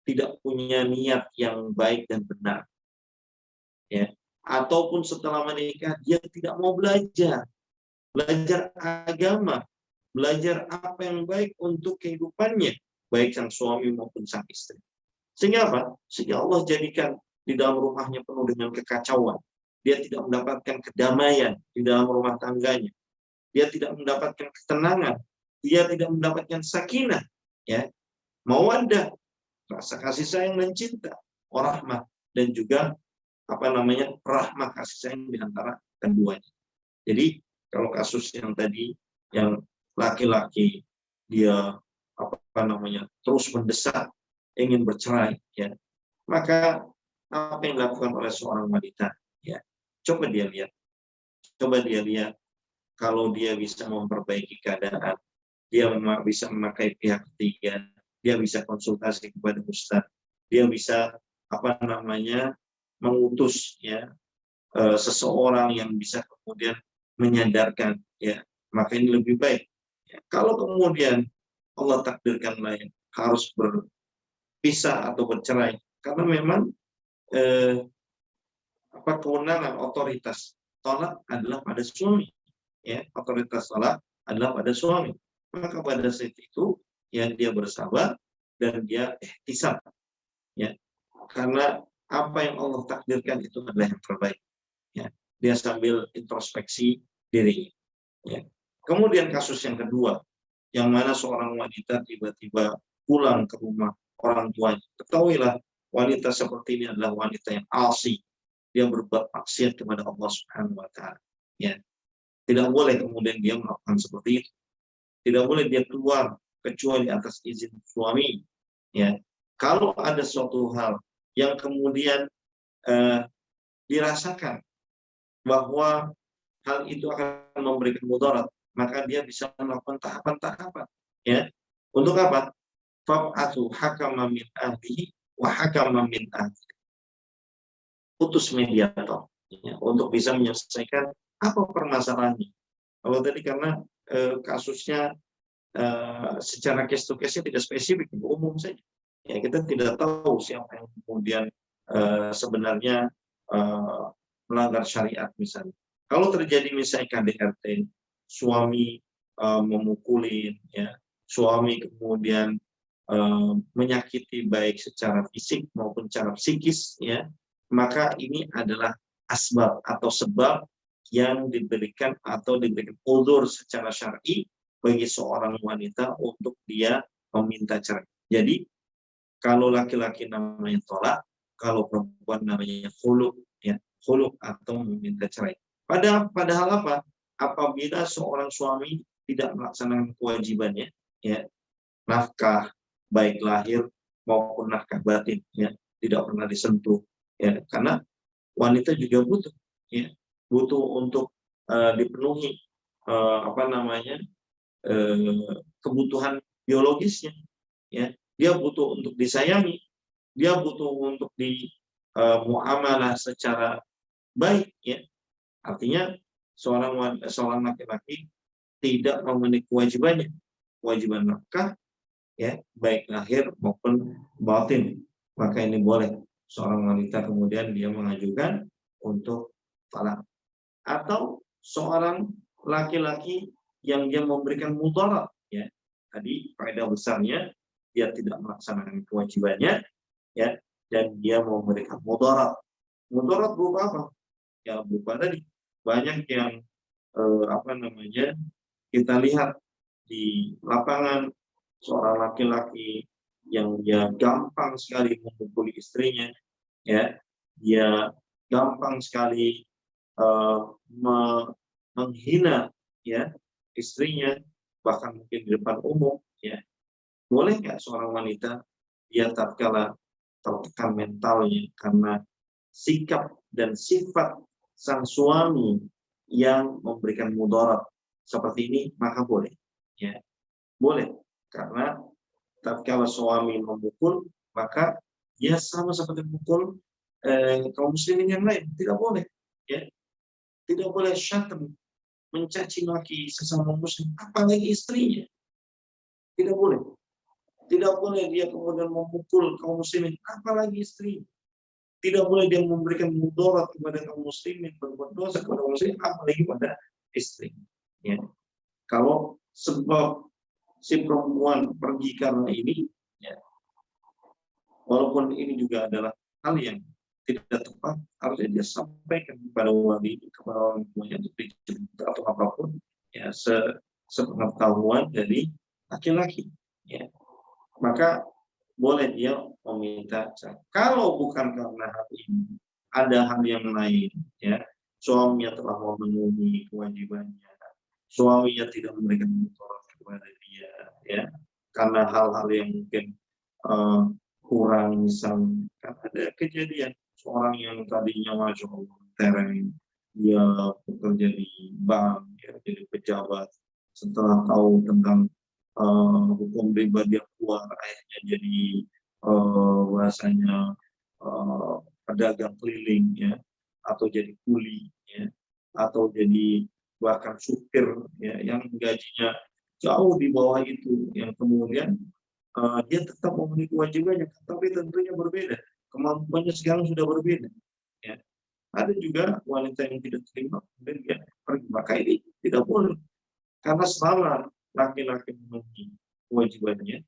Speaker 1: tidak punya niat yang baik dan benar, ya, ataupun setelah menikah dia tidak mau belajar agama, belajar apa yang baik untuk kehidupannya, baik sang suami maupun sang istri. Sehingga apa? Sehingga Allah jadikan di dalam rumahnya penuh dengan kekacauan. Dia tidak mendapatkan kedamaian di dalam rumah tangganya. Dia tidak mendapatkan ketenangan, dia tidak mendapatkan sakinah, ya, mawaddah, rasa kasih sayang dan cinta, warahmah, dan juga rahmah, kasih sayang di antara keduanya. Jadi kalau kasus yang tadi, yang laki-laki dia terus mendesak ingin bercerai, ya, maka apa yang dilakukan oleh seorang wanita, ya, coba dia lihat kalau dia bisa memperbaiki keadaan, dia bisa memakai pihak ketiga, dia bisa konsultasi kepada ustaz, dia bisa mengutus, ya, seseorang yang bisa kemudian menyadarkan, ya, maka ini lebih baik. Ya, kalau kemudian Allah takdirkan lain harus berpisah atau bercerai, karena memang kewenangan otoritas tolak adalah pada suami. Ya, otoritas salah adalah pada suami. Maka pada saat itu ya dia bersabar dan dia ihtisab, ya, karena apa yang Allah takdirkan itu adalah yang terbaik, ya. Dia sambil introspeksi dirinya, ya. Kemudian kasus yang kedua, yang mana seorang wanita tiba-tiba pulang ke rumah orang tuanya. Ketahuilah wanita seperti ini adalah wanita yang asi, dia berbuat maksiat kepada Allah Subhanahu wa Ta'ala, ya. Tidak boleh kemudian dia melakukan seperti itu. Tidak boleh dia keluar kecuali atas izin suami, ya. Kalau ada suatu hal yang kemudian dirasakan bahwa hal itu akan memberikan mudarat, maka dia bisa melakukan tahapan-tahapan. Ya, untuk apa? Fab'athu hakaman min ahlihi wa hakaman min ahlihi. Putus mediator, ya, untuk bisa menyelesaikan apa permasalahannya. Kalau tadi karena kasusnya secara case to case-nya tidak spesifik, umum saja. Ya, kita tidak tahu siapa yang kemudian sebenarnya melanggar syariat misalnya. Kalau terjadi misalnya KDRT, suami memukulin, ya, suami kemudian menyakiti baik secara fisik maupun secara psikis, ya, maka ini adalah asbab atau sebab yang diberikan atau diberikan udzur secara syar'i bagi seorang wanita untuk dia meminta cerai. Jadi kalau laki-laki namanya tolak, kalau perempuan namanya khulu, ya, khulu atau meminta cerai. Padahal apa? Apabila seorang suami tidak melaksanakan kewajibannya, ya, nafkah baik lahir maupun nafkah batin, ya, tidak pernah disentuh, ya, karena wanita juga butuh, ya, butuh untuk dipenuhi kebutuhan biologisnya, ya, dia butuh untuk disayangi, dia butuh untuk muamalah secara baik, ya. Artinya seorang laki-laki tidak memenuhi kewajiban nafkah, ya, baik lahir maupun batin, maka ini boleh seorang wanita kemudian dia mengajukan untuk talak. Atau seorang laki-laki yang dia memberikan mudarat, ya, tadi faedah besarnya dia tidak melaksanakan kewajibannya, ya, dan dia memberikan mudarat. Mudarat berupa apa? Ya, berupa tadi banyak yang kita lihat di lapangan, seorang laki-laki yang dia gampang sekali memukuli istrinya, ya, dia gampang sekali menghina, ya, istrinya, bahkan mungkin di depan umum, ya. Boleh nggak seorang wanita dia tatkala tertekan mentalnya karena sikap dan sifat sang suami yang memberikan mudarat seperti ini, maka boleh, ya, boleh, karena tatkala suami memukul, maka dia sama seperti memukul kaum muslimin yang lain, tidak boleh, ya, tidak boleh syatm, mencaci maki sesama muslim, apalagi istrinya, tidak boleh. Tidak boleh dia kemudian memukul kaum muslimin, apalagi istrinya. Tidak boleh dia memberikan mudarat kepada kaum muslimin, berbuat dosa kepada kaum muslimin, apalagi pada istri. Ya. Kalau sebab si perempuan pergi karena ini, ya, walaupun ini juga adalah hal yang tidak tepat, harusnya dia sampaikan kepada wali, kepada orang tuanya, atau apapun, ya, sepengetahuan dari laki-laki, ya. Maka boleh dia meminta cerai. Kalau bukan karena hal ini, ada hal yang lain, ya, suaminya telah memenuhi kewajibannya, suaminya tidak memberikan mudarat kepada dia, ya, karena hal-hal yang mungkin kurang, misalnya kan ada kejadian seorang yang tadinya masya Allah tereng, dia bekerja di bank, ya, jadi pejabat, setelah tahu tentang hukum riba dia keluar, akhirnya jadi bahasanya pedagang keliling, ya, atau jadi kuli, ya, atau jadi bahkan supir, ya, yang gajinya jauh di bawah itu, yang kemudian dia tetap memenuhi kewajibannya, tapi tentunya berbeda, kemampuannya sekarang sudah berbeda, ya. Ada juga wanita yang tidak terima kemudian dia pergi, maka ini tidak boleh, karena selama laki-laki memenuhi kewajibannya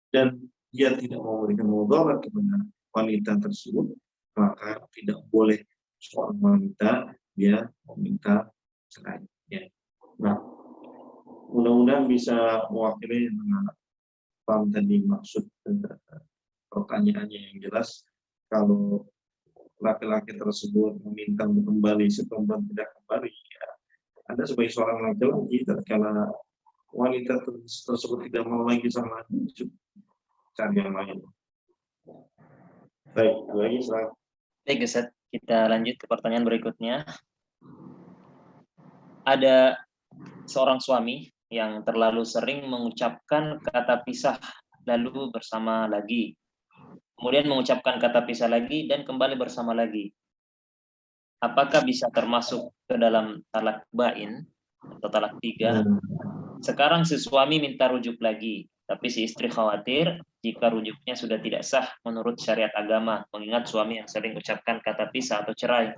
Speaker 1: dan dia tidak memberikan mudarat kepada wanita tersebut, maka tidak boleh seorang wanita dia meminta cerai, ya. Nah, mudah-mudahan bisa mewakili dengan paham tadi maksud pertanyaannya yang jelas. Kalau laki-laki tersebut meminta kembali, si perempuan tidak kembali, ya, Anda sebagai seorang laki-laki, tatkala wanita tersebut tidak mau lagi sama Anda, cari yang lain. Baik, lagi silakan.
Speaker 2: Baik, Ustaz. Kita lanjut ke pertanyaan berikutnya. Ada seorang suami yang terlalu sering mengucapkan kata pisah lalu bersama lagi. Kemudian mengucapkan kata pisah lagi dan kembali bersama lagi. Apakah bisa termasuk ke dalam talak bain atau talak 3? Sekarang si suami minta rujuk lagi, tapi si istri khawatir jika rujuknya sudah tidak sah menurut syariat agama, mengingat suami yang sering ucapkan kata pisah atau cerai,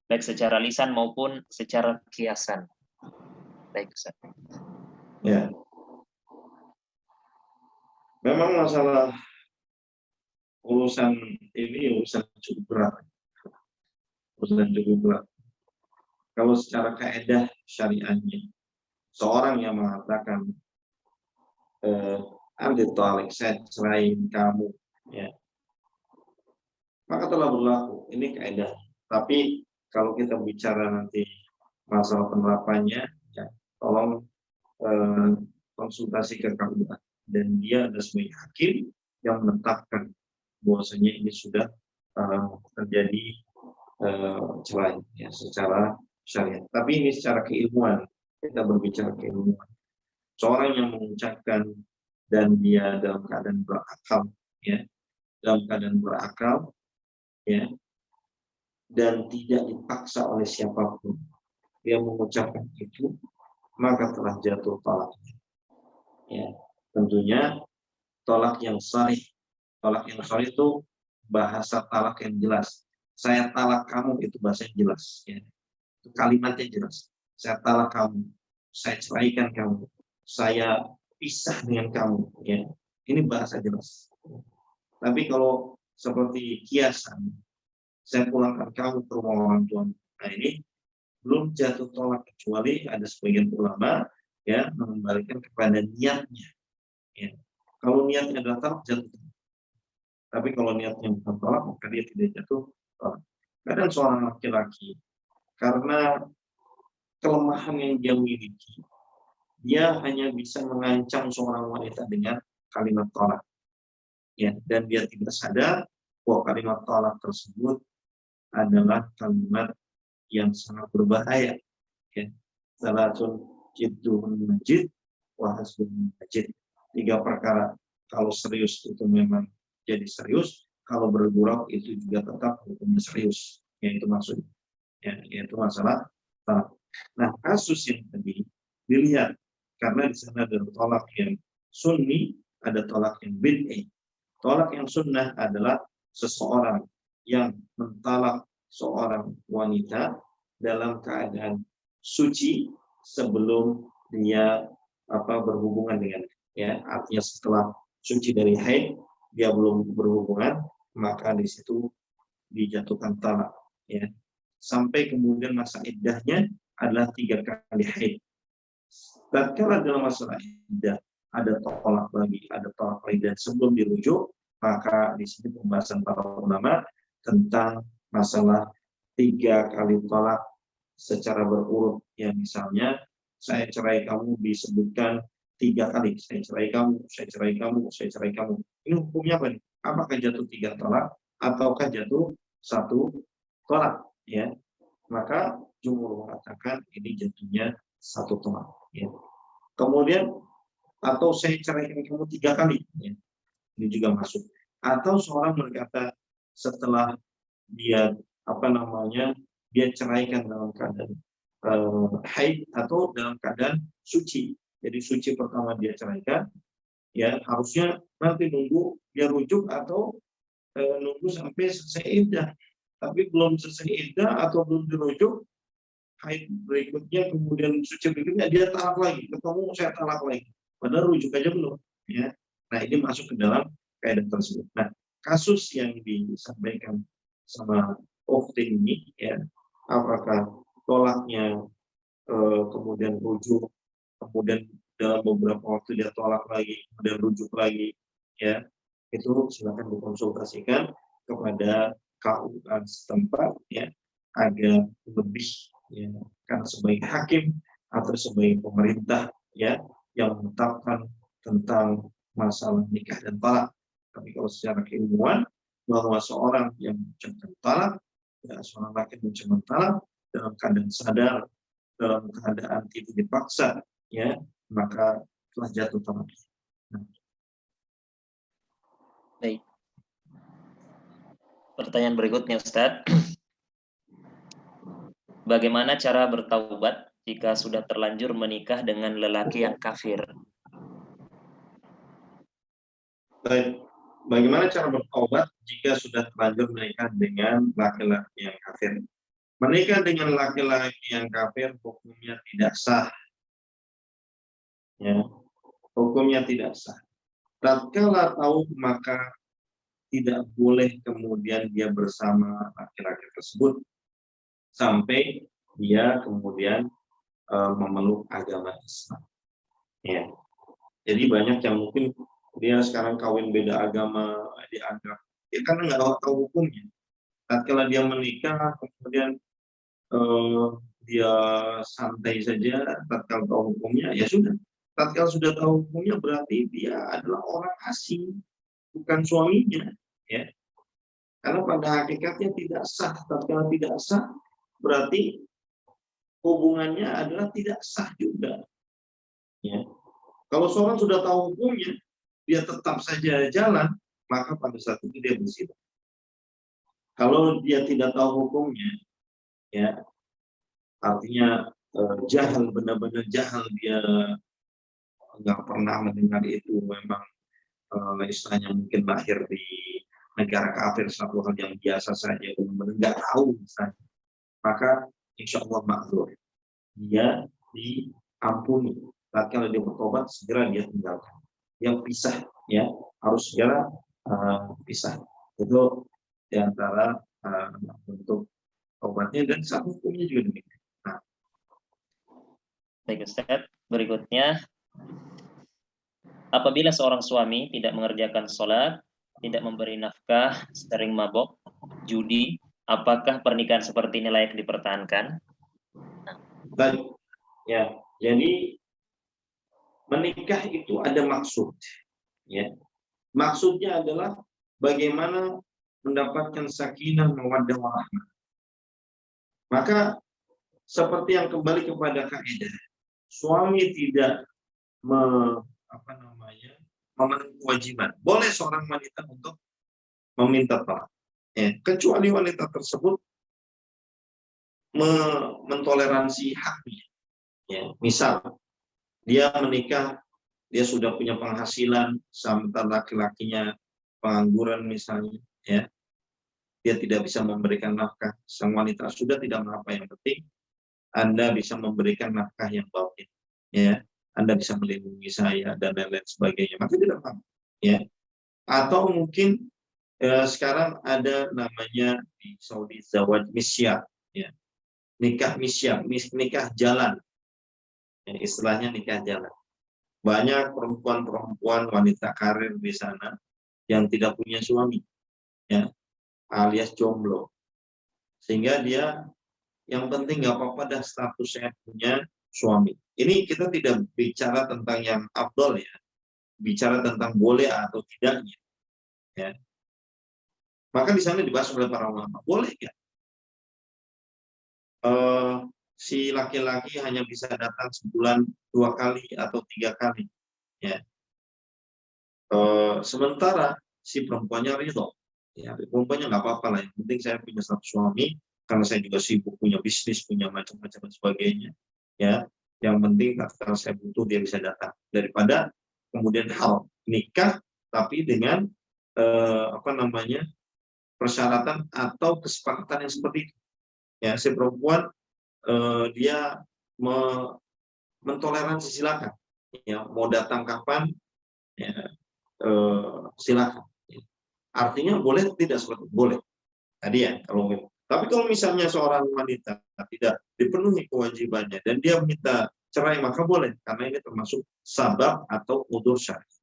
Speaker 2: baik secara lisan maupun secara kiasan. Baik, Ustaz.
Speaker 1: Ya. Memang masalah urusan ini urusan cukup berat. Urusan cukup berat. Kalau secara kaidah syariatnya, seorang yang mengatakan ambil talik, saya ceraiin kamu, ya, maka telah berlaku. Ini kaidah. Tapi kalau kita bicara nanti masalah penerapannya, ya, tolong konsultasi ke KUA, dan dia ada sebagai hakim yang menetapkan bahwasanya ini sudah terjadi cerai, ya, secara syariat. Tapi ini secara keilmuan, kita berbicara keilmuan. Seorang yang mengucapkan dan dia dalam keadaan berakal, ya, dalam keadaan berakal, ya, dan tidak dipaksa oleh siapapun, dia mengucapkan itu, maka telah jatuh talaknya. Ya, tentunya tolak yang sharih. Tolak yang sharih itu bahasa talak yang jelas. Saya talak kamu, itu bahasa yang jelas, ya. Itu kalimatnya jelas. Saya talak kamu, saya ceraikan kamu, saya pisah dengan kamu, ya. Ini bahasa jelas. Tapi kalau seperti kiasan, saya pulangkan kamu ke rumah orang tua, nah ini belum jatuh tolak, kecuali ada sebagian ulama, ya, mengembalikan kepada niatnya, ya. Kalau niatnya adalah talak, jatuh tolak. Tapi kalau niatnya bukan tolak, maka dia tidak jatuh tolak. Kadang seorang laki-laki, karena kelemahan yang dia miliki, dia hanya bisa mengancam seorang wanita dengan kalimat tolak, ya, dan dia tidak sadar bahwa kalimat tolak tersebut adalah kalimat yang sangat berbahaya, ya. Salatun jidduhun majid wa hasbun majid. 3 perkara, kalau serius itu memang jadi serius, kalau bergurau itu juga tetap hukumnya serius, yaitu maksudnya, ya, yaitu masalah talak. Nah, kasus yang tadi dilihat, karena di sana ada tolak yang sunni, ada tolak yang bid'ah. Tolak yang sunnah adalah seseorang yang mentalak seorang wanita dalam keadaan suci sebelum dia berhubungan dengan, ya, artinya setelah suci dari haid dia belum berhubungan, maka di situ dijatuhkan talak, ya, sampai kemudian masa iddahnya adalah 3 kali haid. Tatkala dalam masalah iddah ada tolak lagi, dan sebelum dirujuk, maka di sini pembahasan para ulama tentang masalah 3 kali tolak secara berurut. Ya, misalnya saya cerai kamu disebutkan 3 kali, saya cerai kamu, saya cerai kamu, saya cerai kamu. Ini hukumnya apa nih? Apakah jatuh 3 tolak ataukah jatuh 1 tolak? Ya, maka jumhur mengatakan ini jatuhnya 1 tolak. Ya. Kemudian atau saya ceraikan kamu 3 kali, ya, ini juga masuk. Atau seorang berkata setelah dia dia ceraikan dalam keadaan haid atau dalam keadaan suci. Jadi suci pertama dia ceraikan, ya, harusnya nanti nunggu dia rujuk atau nunggu sampai selesai iddah. Tapi belum selesai iddah atau belum dirujuk, haid berikutnya, kemudian suci berikutnya, dia talak lagi, ketemu saya talak lagi, padahal rujuk aja belum, ya. Nah, ini masuk ke dalam kaidah tersebut. Nah, kasus yang disampaikan sama Ukti ini, ya, apakah tolaknya kemudian rujuk, kemudian dalam beberapa waktu dia tolak lagi, kemudian rujuk lagi, ya, itu silakan dikonsultasikan kepada KUA setempat, ya, agar lebih, ya, karena sebagai hakim atau sebagai pemerintah, ya, yang menetapkan tentang masalah nikah dan talak. Tapi kalau secara keilmuan bahwa seorang yang mengucapkan talak, ya, seorang laki mengucapkan talak dalam keadaan sadar, dalam keadaan tidak dipaksa, ya, maka telah jatuh talak. Nah,
Speaker 2: Baik. Pertanyaan berikutnya, Ustadz. Bagaimana cara bertaubat jika sudah terlanjur menikah dengan lelaki yang kafir?
Speaker 1: baik. Bagaimana cara bertaubat jika sudah terlanjur menikah dengan laki-laki yang kafir? Menikah dengan laki-laki yang kafir hukumnya tidak sah. Ya, hukumnya tidak sah. Tatkala tahu maka tidak boleh kemudian dia bersama laki-laki tersebut sampai dia kemudian memeluk agama Islam. Ya. Jadi banyak yang mungkin dia sekarang kawin beda agama, dianggap ya karena nggak tahu hukumnya. Tatkala dia menikah kemudian dia santai saja, tatkala tahu hukumnya ya sudah. Tatkala sudah tahu hukumnya berarti dia adalah orang asing, bukan suaminya, ya. Karena pada hakikatnya tidak sah. Tatkala tidak sah berarti hubungannya adalah tidak sah juga, ya. Kalau seorang sudah tahu hukumnya, dia tetap saja jalan, maka pada saat itu dia berzina. Kalau dia tidak tahu hukumnya, ya artinya jahal, benar-benar jahal, dia nggak pernah mendengar itu, memang istilahnya mungkin lahir di negara kafir, satu hal yang biasa saja, benar-benar nggak tahu misalnya, maka insya Allah makhluk, dia diampuni. Tatkala dia bertobat, segera dia tinggalkan, dia pisah, ya harus segera pisah. Itu diantara bentuk obatnya, dan saat hukumnya juga demikian. Nah.
Speaker 2: Baik, Ustaz. Berikutnya, apabila seorang suami tidak mengerjakan sholat, tidak memberi nafkah, sering mabok, judi, apakah pernikahan seperti ini layak dipertahankan?
Speaker 1: Baik, ya. Jadi menikah itu ada maksud, ya. Maksudnya adalah bagaimana mendapatkan sakinah, mawaddah, warahmah. Maka seperti yang kembali kepada kaidah, suami tidak memenuhi kewajiban. Boleh seorang wanita untuk meminta talak, ya, kecuali wanita tersebut mentoleransi haknya. Ya, misal dia menikah, dia sudah punya penghasilan, sementara laki-lakinya pengangguran misalnya, ya, dia tidak bisa memberikan nafkah. Sang wanita sudah tidak mengapa, yang penting Anda bisa memberikan nafkah yang baik, ya, Anda bisa melindungi saya dan lain-lain sebagainya, maka tidak apa-apa, ya. Atau mungkin sekarang ada namanya di Saudi zawaj misyar, ya, nikah misyar, nikah jalan, ya, istilahnya nikah jalan. Banyak perempuan-perempuan wanita karir di sana yang tidak punya suami, ya, alias jomblo, sehingga dia yang penting nggak apa-apa dah statusnya punya suami. Ini kita tidak bicara tentang yang afdol, ya, bicara tentang boleh atau tidaknya, ya. Maka di sana dibahas oleh para ulama, boleh nggak si laki-laki hanya bisa datang sebulan 2 kali atau 3 kali, ya. Sementara si perempuannya ridho, ya, perempuannya nggak apa-apa lah, yang penting saya punya satu suami, karena saya juga sibuk punya bisnis, punya macam-macam dan sebagainya, ya, yang penting kalau saya butuh dia bisa datang, daripada kemudian hal nikah tapi dengan persyaratan atau kesepakatan yang seperti itu, ya, si perempuan dia mentoleransi, silakan, ya, mau datang kapan, ya, silakan. Artinya boleh tidak seperti itu? Boleh. Tadi ya, tapi kalau misalnya seorang wanita tidak dipenuhi kewajibannya dan dia minta cerai, maka boleh, karena ini termasuk sabab atau udzur syar'i.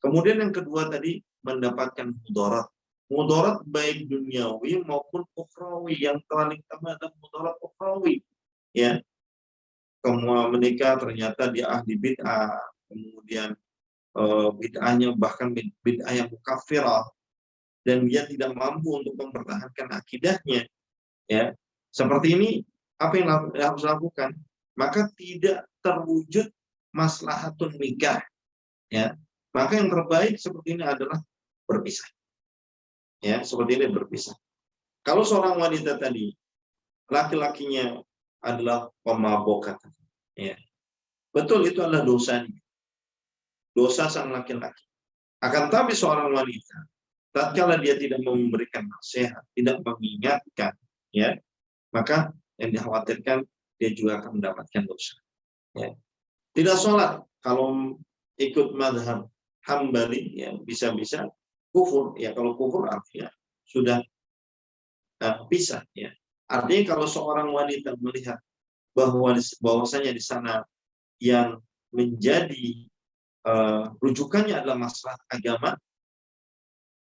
Speaker 1: Kemudian yang kedua tadi, mendapatkan mudarat. Mudarat baik duniawi maupun ukhrawi. Yang paling utama adalah mudarat ukhrawi, ya. Kemudian menikah ternyata dia ahli bid'ah, kemudian bid'ahnya bahkan bid'ah yang mukafirah, dan dia tidak mampu untuk mempertahankan akidahnya, ya seperti ini, apa yang harus lakukan? Maka tidak terwujud maslahatun nikah, ya. Maka yang terbaik seperti ini adalah berpisah, ya seperti ini berpisah. Kalau seorang wanita tadi laki-lakinya adalah pemabok, ya betul, itu adalah dosa sang laki-laki. Akan tapi seorang wanita, tatkala dia tidak memberikan nasihat, tidak mengingatkan, ya, maka yang dikhawatirkan dia juga akan mendapatkan dosa. Ya. Tidak sholat kalau ikut madhab Hambali, ya bisa-bisa kufur. Ya kalau kufur artinya sudah pisah. Ya. Artinya kalau seorang wanita melihat bahwasanya di sana yang menjadi rujukannya adalah masalah agama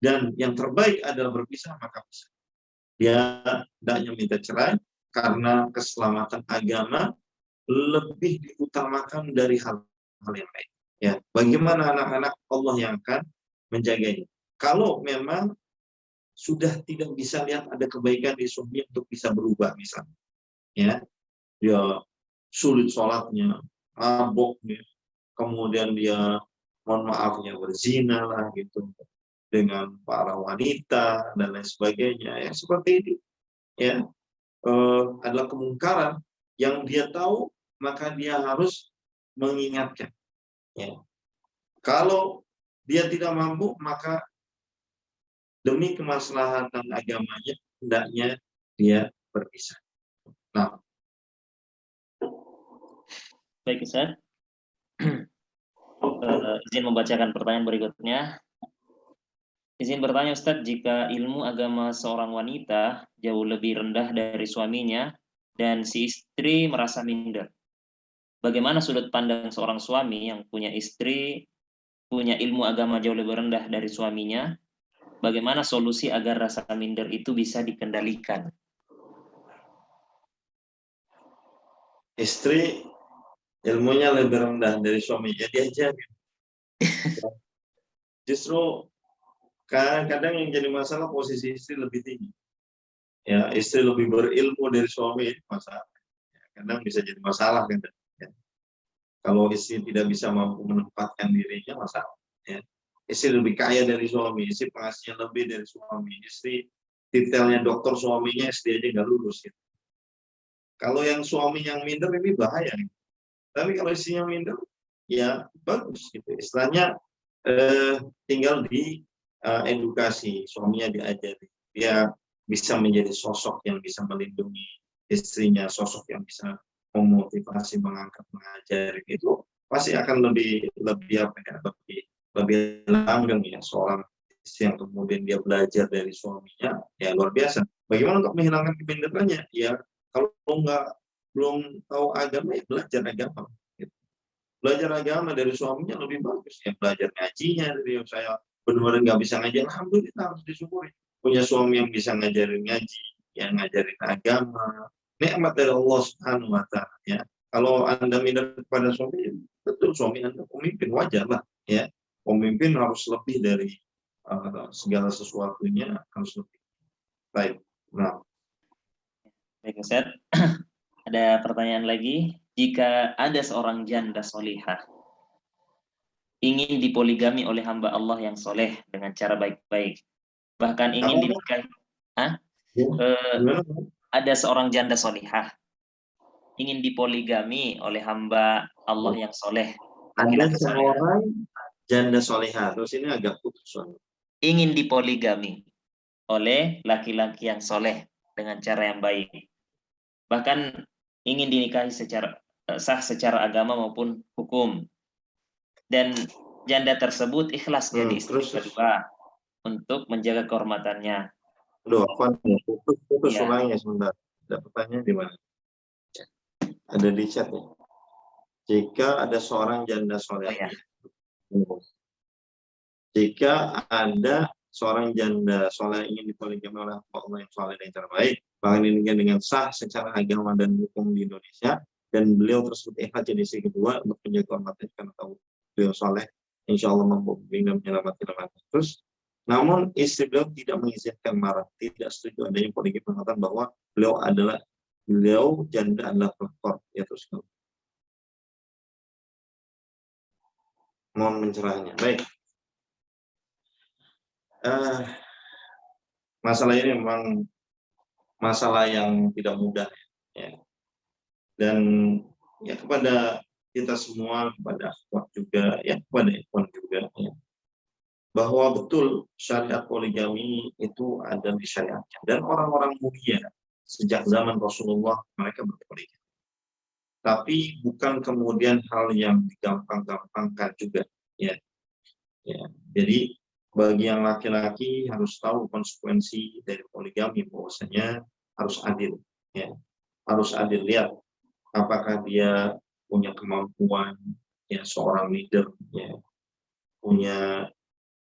Speaker 1: dan yang terbaik adalah berpisah, maka bisa. Dia tidaknya minta cerai karena keselamatan agama lebih diutamakan dari hal-hal yang lain. Ya, bagaimana anak-anak Allah yang akan menjaganya? Kalau memang sudah tidak bisa lihat ada kebaikan di suami untuk bisa berubah, misalnya, ya, dia sulit sholatnya, maboknya, kemudian dia, mohon maafnya, berzina lah gitu dengan para wanita dan lain sebagainya, ya seperti ini, ya adalah kemungkaran yang dia tahu, maka dia harus mengingatkan. Ya. Kalau dia tidak mampu, maka demi kemaslahatan agamanya hendaknya dia berpisah. Nah,
Speaker 2: Baik Ustaz. Izin membacakan pertanyaan berikutnya. Izin bertanya Ustaz, jika ilmu agama seorang wanita jauh lebih rendah dari suaminya dan si istri merasa minder, bagaimana sudut pandang seorang suami yang punya istri punya ilmu agama jauh lebih rendah dari suaminya? Bagaimana solusi agar rasa minder itu bisa dikendalikan?
Speaker 1: istri ilmunya lebih rendah dari suaminya, diajarin. Justru kadang-kadang yang jadi masalah posisi istri lebih tinggi. Ya, istri lebih berilmu dari suami, masalah. Kadang bisa jadi masalah kan. Ya. Kalau istri tidak bisa mampu menempatkan dirinya, masalah. Ya. Istri lebih kaya dari suami, istri penghasilan lebih dari suami, istri detailnya dokter suaminya, istri aja nggak lulus. Gitu. Kalau yang suami yang minder ini bahaya. Gitu. Tapi kalau istrinya minder, ya bagus. Gitu. Istilahnya tinggal di edukasi, suaminya diajari. Dia bisa menjadi sosok yang bisa melindungi istrinya, sosok yang bisa memotivasi, mengangkat, mengajari, itu pasti akan lebih apa ya, lebih langgeng ya seorang istri yang kemudian dia belajar dari suaminya, ya luar biasa. Bagaimana untuk menghilangkan keminderannya? Ya kalau belum tahu agama, ya belajar agama. Gitu. Belajar agama dari suaminya lebih bagus ya, belajar ngajinya dari saya benar-benar nggak bisa ngaji, alhamdulillah harus disyukuri. Punya suami yang bisa ngajarin ngaji, yang ngajarin agama, nikmat dari Allah Subhanahu wa Ta'ala. Ya. Kalau Anda minder kepada suami, betul suami Anda pemimpin, wajar lah. Ya. Pemimpin harus lebih dari segala sesuatunya, harus lebih. Baik. Nah.
Speaker 2: Baik Ustaz. Ada pertanyaan lagi. Jika ada seorang janda solihah ingin dipoligami oleh hamba Allah yang soleh dengan cara baik-baik, bahkan ingin dinikahi, ada seorang janda solihah ingin dipoligami oleh hamba Allah yang soleh,
Speaker 1: ada seorang janda solihah, terus ini agak putus.
Speaker 2: Ingin dipoligami oleh laki-laki yang soleh dengan cara yang baik, bahkan ingin dinikahi secara sah secara agama maupun hukum, dan janda tersebut ikhlas jadi istri kedua untuk menjaga kehormatannya.
Speaker 1: Aduh, putus ulangnya sebentar. Ada pertanyaan di mana? Ada di chat ya. Jika ada seorang janda soleh, jika ada seorang janda soleh ingin dipoligami oleh Allah yang soleh dan terbaik, bahkan ini dengan sah secara agama dan hukum di Indonesia, dan beliau tersebut ikhlas jadi istri kedua untuk menjaga kehormatannya karena tahu beliau soleh, insya Allah mampu menyelamatkan. Terus Namun istri beliau tidak mengizinkan, marah, tidak setuju adanya poligami, mengatakan bahwa beliau janda adalah pelakor. Ya, terus mohon mencerahnya. Baik. Masalah ini memang masalah yang tidak mudah, ya. Dan ya kepada kita semua, kepada akhwat juga, ya kepada ikhwan juga, ya, bahwa betul syariat poligami itu ada di syariatnya. Dan orang-orang mulia sejak zaman Rasulullah mereka berpoligami. Tapi bukan kemudian hal yang digampang-gampangkan juga, ya. Ya. Jadi bagi yang laki-laki harus tahu konsekuensi dari poligami, bahwasanya harus adil, ya. Harus adil, lihat apakah dia punya kemampuan, ya, seorang leader, ya, punya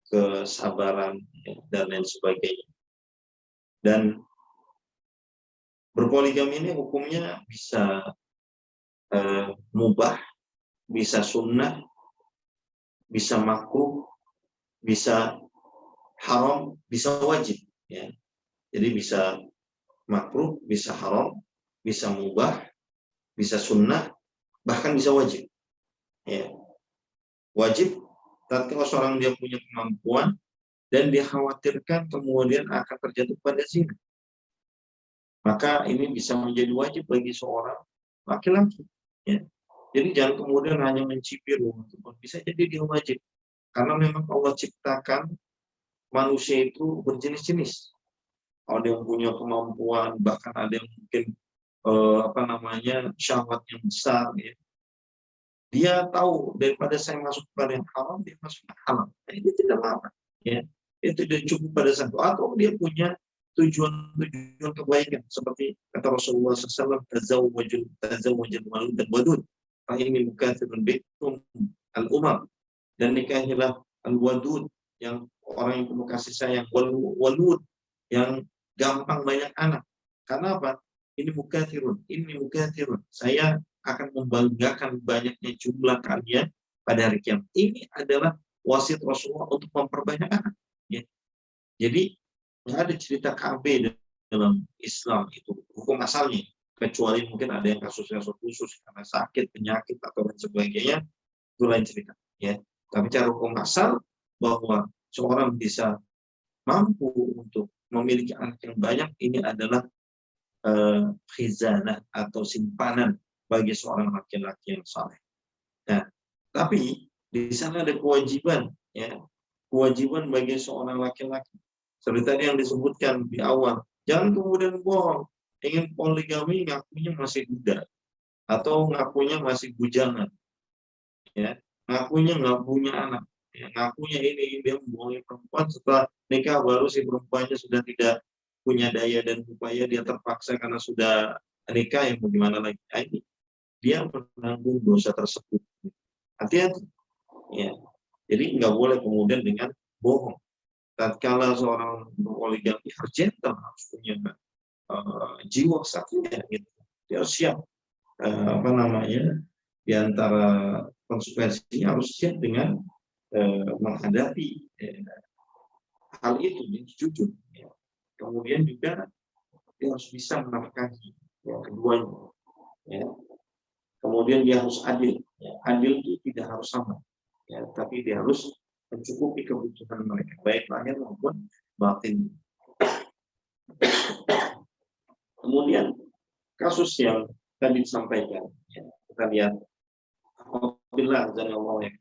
Speaker 1: kesabaran, ya, dan lain sebagainya. Dan berpoligami ini hukumnya bisa mubah, bisa sunnah, bisa makruh, bisa haram, bisa wajib, ya. Jadi bisa makruh, bisa haram, bisa mubah, bisa sunnah, bahkan bisa wajib, ya. Wajib tatkala seorang dia punya kemampuan dan dia khawatirkan kemudian akan terjatuh pada zina, maka ini bisa menjadi wajib bagi seorang laki-laki, ya. Jadi jangan kemudian hanya mencibir, bisa jadi dia wajib, karena memang Allah ciptakan manusia itu berjenis-jenis. Ada yang punya kemampuan, bahkan ada yang mungkin syahwat yang besar, ya. Dia tahu daripada saya masuk pada yang haram, dia masuk ke halal. Nah, ini tidak apa, ya. Itu tidak cukup pada satu, atau dia punya tujuan kebaikan seperti kata Rasulullah SAW, tazawwajul walud dan wadud, fa inni mukatsirun bikum al-umam, dan nikahilah al-wadud, yang orang yang penuh kasih sayang, walud yang gampang banyak anak. Karena apa? Ini mukatsirun, saya akan membanggakan banyaknya jumlah kalian pada hari kiamat. Ini adalah wasiat Rasulullah untuk memperbanyak anak, ya. Jadi nggak ada cerita KB dalam Islam itu hukum asalnya, kecuali mungkin ada yang kasus-kasus khusus karena sakit, penyakit atau lain sebagainya, itu lain cerita, ya. Tapi cara hukum asal bahwa seorang bisa mampu untuk memiliki anak yang banyak, ini adalah khizanah atau simpanan bagi seorang laki-laki yang saleh. Nah, tapi di sana ada kewajiban, ya, kewajiban bagi seorang laki-laki. Seperti tadi yang disebutkan di awal, jangan kemudian bohong, ingin poligami ngakunya masih muda, atau ngakunya masih bujangan, ya, ngakunya nggak punya anak, ya, ngakunya ini dia membohongi perempuan, setelah nikah baru si perempuannya sudah tidak punya daya dan upaya, dia terpaksa karena sudah nikah, yang bagaimana lagi? Nah, ini dia menanggung dosa tersebut. Hati-hati, ya. Jadi nggak boleh kemudian dengan bohong. Tatkala seorang berpoligami harus gentle, harus punya jiwa satria, gitu. Dia harus siap, di antara konsekuensinya harus siap dengan menghadapi hal itu, jujur, ya. Kemudian juga dia harus bisa menafkahi, ya, keduanya, ya. Kemudian dia harus adil, ya. Adil itu tidak harus sama, ya, tapi dia harus mencukupi kebutuhan mereka, baik lahir maupun batin. Kemudian kasus yang tadi disampaikan, ya, kita lihat apabila Allah, ya,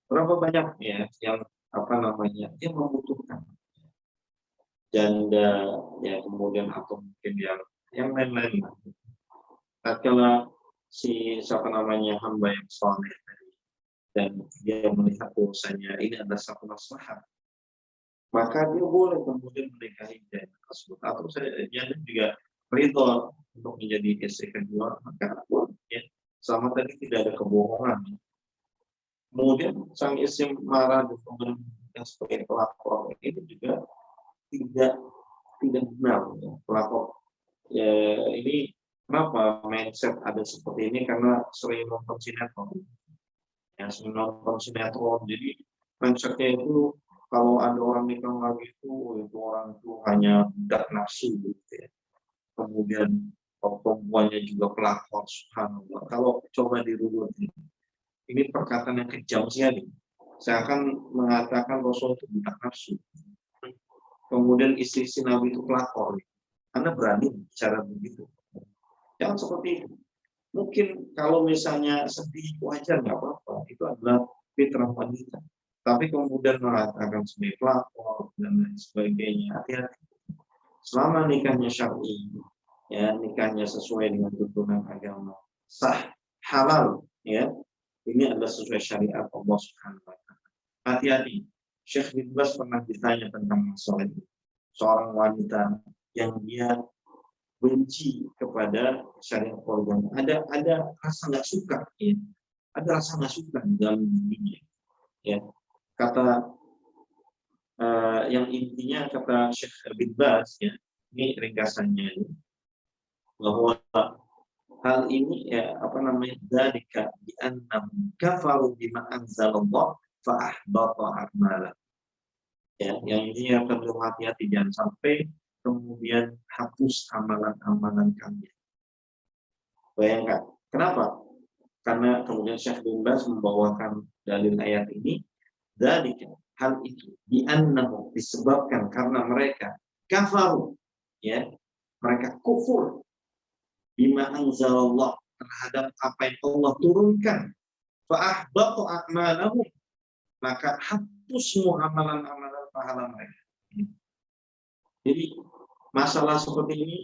Speaker 1: berapa banyak, ya, yang yang membutuhkan janda, ya, kemudian atau mungkin yang lain-lain. Tatkala si hamba yang soleh dan dia melihat bahwasanya ini adalah satu maslahat, maka dia boleh kemudian menikahi janda tersebut, atau janda juga ridho untuk menjadi istri kedua, maka boleh, ya, sama tadi tidak ada kebohongan. Kemudian sang istri marah dan kemudian sebagai pelakor, itu juga tidak benar, ya. Pelakor, ya, ini kenapa mindset ada seperti ini, karena sering nonton sinetron, ya, jadi mindsetnya itu kalau ada orang nikah lagi itu orang itu hanya budak nafsu gitu ya. Kemudian perempuannya juga pelakor, subhanallah. Kalau coba dirunut ini perkataan yang kejam sekali. Saya akan mengatakan Rasul itu budak nafsu. Kemudian istri Nabi itu pelakor. Anda berani bicara begitu? Jangan seperti itu. Mungkin kalau misalnya sedih wajar nggak apa-apa, itu adalah fitrah wanita. Tapi kemudian mengatakan sebagai pelakor dan lain sebagainya, hati-hati. Selama nikahnya syar'i, ya nikahnya sesuai dengan tuntunan agama, sah, halal, ya ini adalah sesuai syariat Allah Subhanahu Wa Taala. Hati-hati. Syekh bin Baz pernah ditanya tentang masalah ini. Seorang wanita yang dia benci kepada syariat poligami, ada rasa nggak suka, ya. Ada rasa nggak suka di dalam dirinya, ya. Kata yang intinya kata Syekh bin Baz, ya, ini ringkasannya, bahwa hal ini ya apa namanya dzalika bi annahum kafaru bima anzalallah fa ahbata a'malah. Ya, yang intinya perlu hati-hati jangan sampai kemudian hapus amalan-amalan kami. Bayangkan, kenapa? Karena kemudian Syekh bin Baz membawakan dalil ayat ini, dari hal itu diannahu disebabkan karena mereka kafaru, ya, mereka kufur bima anzalallah terhadap apa yang Allah turunkan, fa ahbatu a'malahum, maka hapus semua amalan-amalan pahala mereka. Jadi masalah seperti ini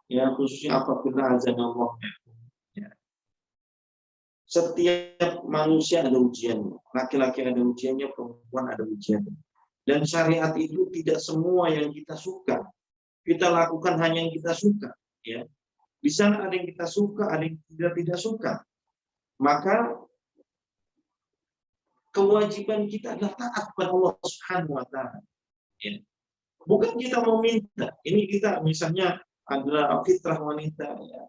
Speaker 1: ya khususnya apabila azan Allah, ya. Setiap manusia ada ujiannya, laki-laki ada ujiannya, perempuan ada ujiannya. Dan syariat itu tidak semua yang kita suka kita lakukan hanya yang kita suka, ya. Di sana ada yang kita suka, ada yang tidak suka. Maka kewajiban kita adalah taat kepada Allah Subhanahu Wa Taala. Ya. Bukan kita meminta. Ini kita misalnya adalah fitrah wanita. Ya.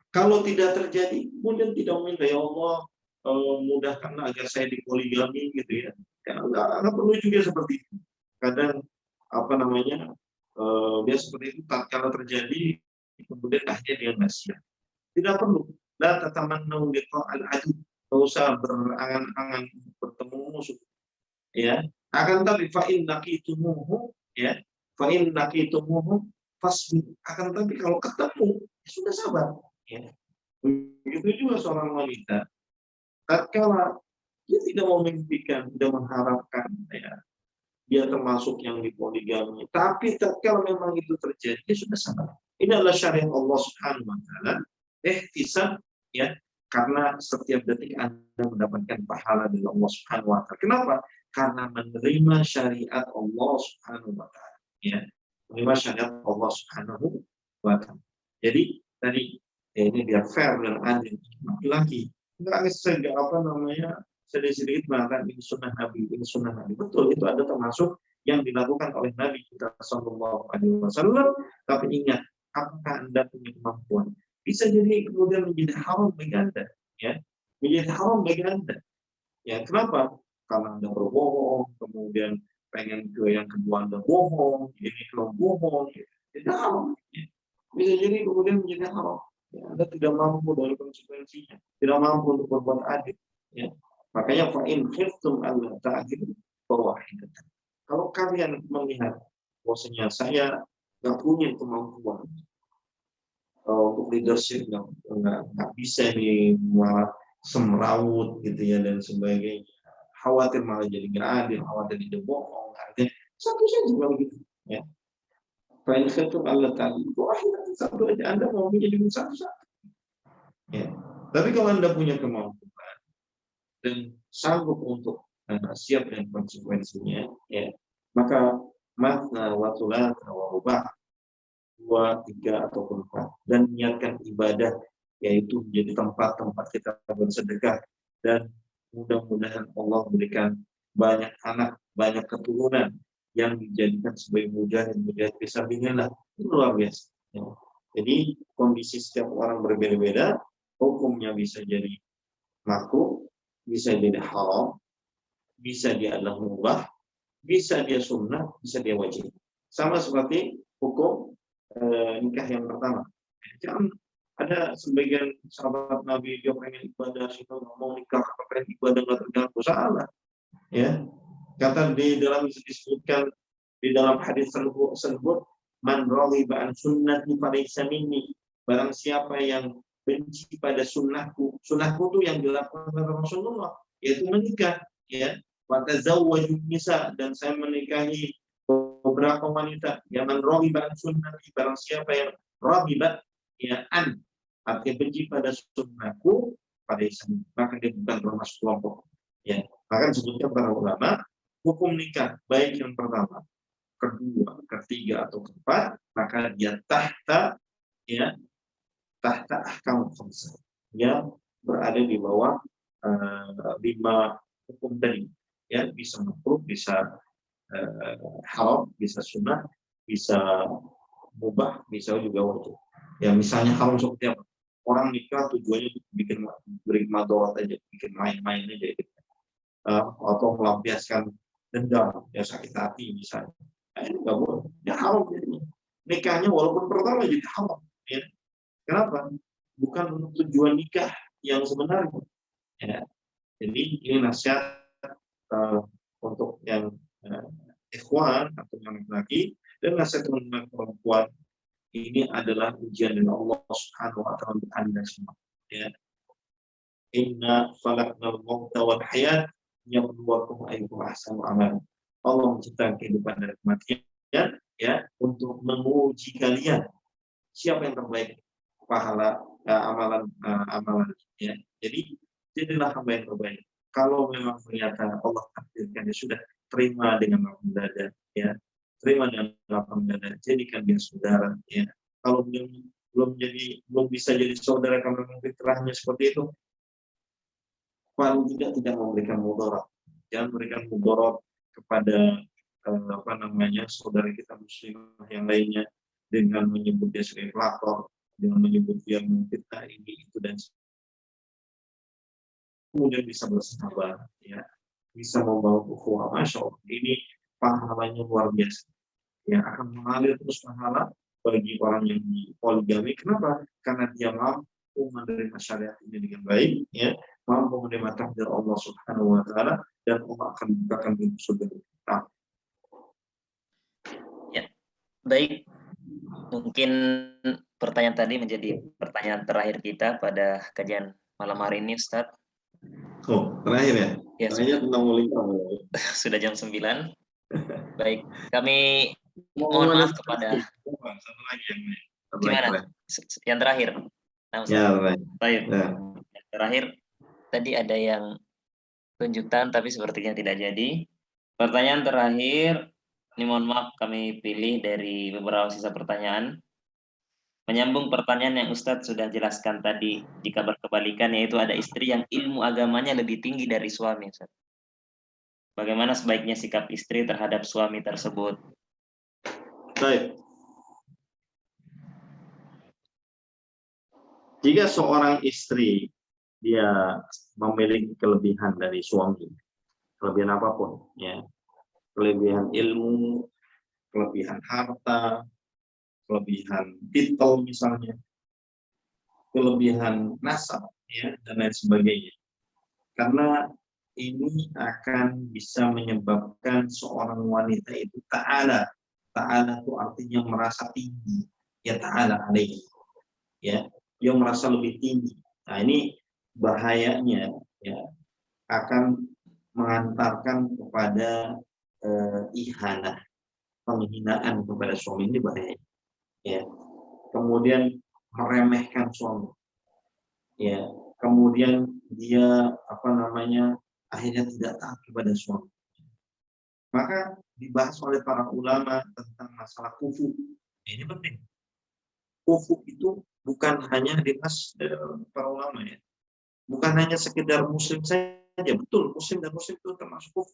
Speaker 1: Kalau tidak terjadi, kemudian tidak meminta, ya Allah mudahkan agar saya dipoligami gitu ya. Ya nggak perlu juga seperti itu. Kadang apa namanya dia seperti itu. Kalau terjadi, kemudian akhirnya dia nggak siap. Tidak perlu. La tatamannu liqa'al adu. Tidak usah berangan-angan bertemu musuh. Ya. Akan tapi fa'in laqitumuhu, ya, fa'in laqitumuhu fasbir. Akan tapi kalau ketemu ya sudah sabar, ya. Begitu juga seorang wanita tatkala dia tidak memimpikan, tidak mengharapkan, ya, dia termasuk yang dipoligami, tapi tatkala memang itu terjadi dia sudah sabar. Ini adalah syariat Allah Subhanahu Wa Taala. Ihtisab, ya, karena setiap detik Anda mendapatkan pahala dari Allah Subhanahu Wa Taala. Kenapa? Karena menerima syariat Allah Subhanahu Wa Taala, ya, menerima syariat Allah Subhanahu Wa Taala. Jadi tadi ini biar fair dan adil. Laki-laki nggak apa namanya sedikit mengatakan ini sunnah Nabi, ini sunnah Nabi. Betul, itu ada termasuk yang dilakukan oleh Nabi kita Sallallahu Alaihi Wasallam. Tapi ingat, apakah Anda punya kemampuan? Bisa jadi kemudian menjadi haram bagi Anda, ya, menjadi haram bagi Anda. Ya, kenapa? Karena Anda berbohong, kemudian pengen ke yang kedua Anda bohong, ini kalau bohong, itu haram. Ya. Bisa jadi kemudian menjadi haram. Ya, Anda tidak mampu dari konsekuensinya, tidak mampu untuk berbuat adil. Ya. Makanya fa'in khiftum alla ta'dilu fawahidatan. Kalau kalian melihat bahwasanya saya nggak punya kemampuan untuk leadership, nggak bisa nih malah semrawut gitu ya dan sebagainya, khawatir malah jadi nggak adil, khawatir jadi bohong, artinya satu saja kalau gitu, ya. Fa'in khiftum alla ta'dilu fawahidatan, satu aja, Anda mau menjadi satu-satu, ya. Tapi kalau Anda punya kemampuan dan sanggup untuk siap dengan konsekuensinya, ya, maka matna wa thulatha wa ruba', 2, 3 ataupun 4, dan niatkan ibadah, yaitu menjadi tempat-tempat kita bersedekah, dan mudah-mudahan Allah berikan banyak anak, banyak keturunan yang dijadikan sebagai mujahid fisabilillah. Itu luar biasa, ya. Jadi kondisi setiap orang berbeda-beda, hukumnya bisa jadi makruh, bisa jadi haram, bisa dia adalah mubah, bisa dia sunnah, bisa dia wajib. Sama seperti hukum nikah yang pertama. Jangan ada sebagian sahabat Nabi dia pengen ibadah, sehingga nggak mau nikah, pengen ibadah nggak terganggu. Salah, ya. Kata di dalam disebutkan di dalam hadis tersebut, man raghiba an sunnati falaysa minni. Barang siapa yang benci pada sunnahku, sunnahku itu yang dilakukan oleh Rasulullah, yaitu menikah, ya. Wa tazawwajun nisa, dan saya menikahi beberapa wanita. Yang man raghiba an sunnati, barang siapa yang raghiba, ya, an artinya benci pada sunnahku, pada Islam, maka dia bukan termasuk kelompok. Ya, maka disebutkan para ulama, hukum nikah baik yang pertama, kedua, ketiga atau keempat, maka dia tahta, ya, tahta ahkam khamsah, dia berada di bawah 5 hukum tadi, ya, bisa makruh, bisa haram, bisa sunnah, bisa mubah, bisa juga wajib. Ya, misalnya haram seperti apa? Orang nikah tujuannya bikin beri madawat aja, bikin main-main aja gitu. Atau melampiaskan dendam, ya sakit hati misalnya. Nah, ini nggak boleh. Ya haram jadinya. Nikahnya walaupun pertama jadi haram. Ya. Kenapa? Bukan untuk tujuan nikah yang sebenarnya. Ya. Jadi ini nasihat untuk yang ikhwan atau yang laki-laki, dan nasihat teman-teman perempuan. Ini adalah ujian dari Allah Subhanahu wa taala untuk Anda semua. Ya. Inna khalaqnal mauta wal hayat liyabluwakum ayyukum ahsanu amala. Allah menciptakan kehidupan dan kematian, ya, untuk menguji kalian siapa yang terbaik pahala amalan, ya. Jadi jadilah hamba yang terbaik. Kalau memang ternyata Allah takdirkan, ya sudah, terima dengan lapang dada, ya. Terima dengan lapang dada, jadikan dia saudara, ya. Kalau belum bisa jadi saudara karena mungkin terahnya seperti itu, paling tidak memberikan mudarat. Jangan memberikan mudarat kepada saudara kita muslimah yang lainnya dengan menyebut dia sebagai pelakor, dengan menyebut dia memfitnah ini itu dan kemudian bisa bersahabat, ya, bisa membawa ukhuwah. Masya Allah, ini pahalanya luar biasa. Yang akan mengalir terus pahala bagi orang yang di poligami. Kenapa? Karena dia mampu menerima syariat ini dengan baik, ya, mampu menerima takdir Allah Subhanahu wa taala, dan Allah akan bukakan pintu surga.
Speaker 2: Ya, baik. Mungkin pertanyaan tadi menjadi pertanyaan terakhir kita pada kajian malam hari ini, Ustaz.
Speaker 1: Oh, terakhir ya?
Speaker 2: Ya,
Speaker 1: terakhir tentang mulia.
Speaker 2: Sudah jam 9. Baik, kami mohon maaf kepada
Speaker 1: satu lagi yang
Speaker 2: gimana? Yang terakhir. Nah,
Speaker 1: ya,
Speaker 2: baik.
Speaker 1: Ya.
Speaker 2: Yang terakhir tadi ada yang tunjukkan tapi sepertinya tidak jadi. Pertanyaan terakhir, ini mohon maaf kami pilih dari beberapa sisa pertanyaan. Menyambung pertanyaan yang Ustadz sudah jelaskan tadi, jika berkebalikan, yaitu ada istri yang ilmu agamanya lebih tinggi dari suami, Ustadz. Bagaimana sebaiknya sikap istri terhadap suami tersebut?
Speaker 1: Baik. Jika seorang istri dia memiliki kelebihan dari suami, kelebihan apapun, ya, kelebihan ilmu, kelebihan harta, kelebihan titel misalnya, kelebihan nasab, ya, dan lain sebagainya. Karena ini akan bisa menyebabkan seorang wanita itu ta'ala. Ta'ala itu artinya merasa tinggi, ya, ta'ala alaih, ya, dia merasa lebih tinggi. Nah, ini bahayanya, ya, akan mengantarkan kepada ihanah, penghinaan kepada suami. Ini bahaya, ya. Kemudian meremehkan suami, ya. Kemudian dia akhirnya tidak taat kepada suami. Maka dibahas oleh para ulama tentang masalah kufu. Ini penting. Kufu itu bukan hanya dibahas para ulama, ya. Bukan hanya sekedar muslim saja. Betul, muslim dan muslim itu termasuk kufu.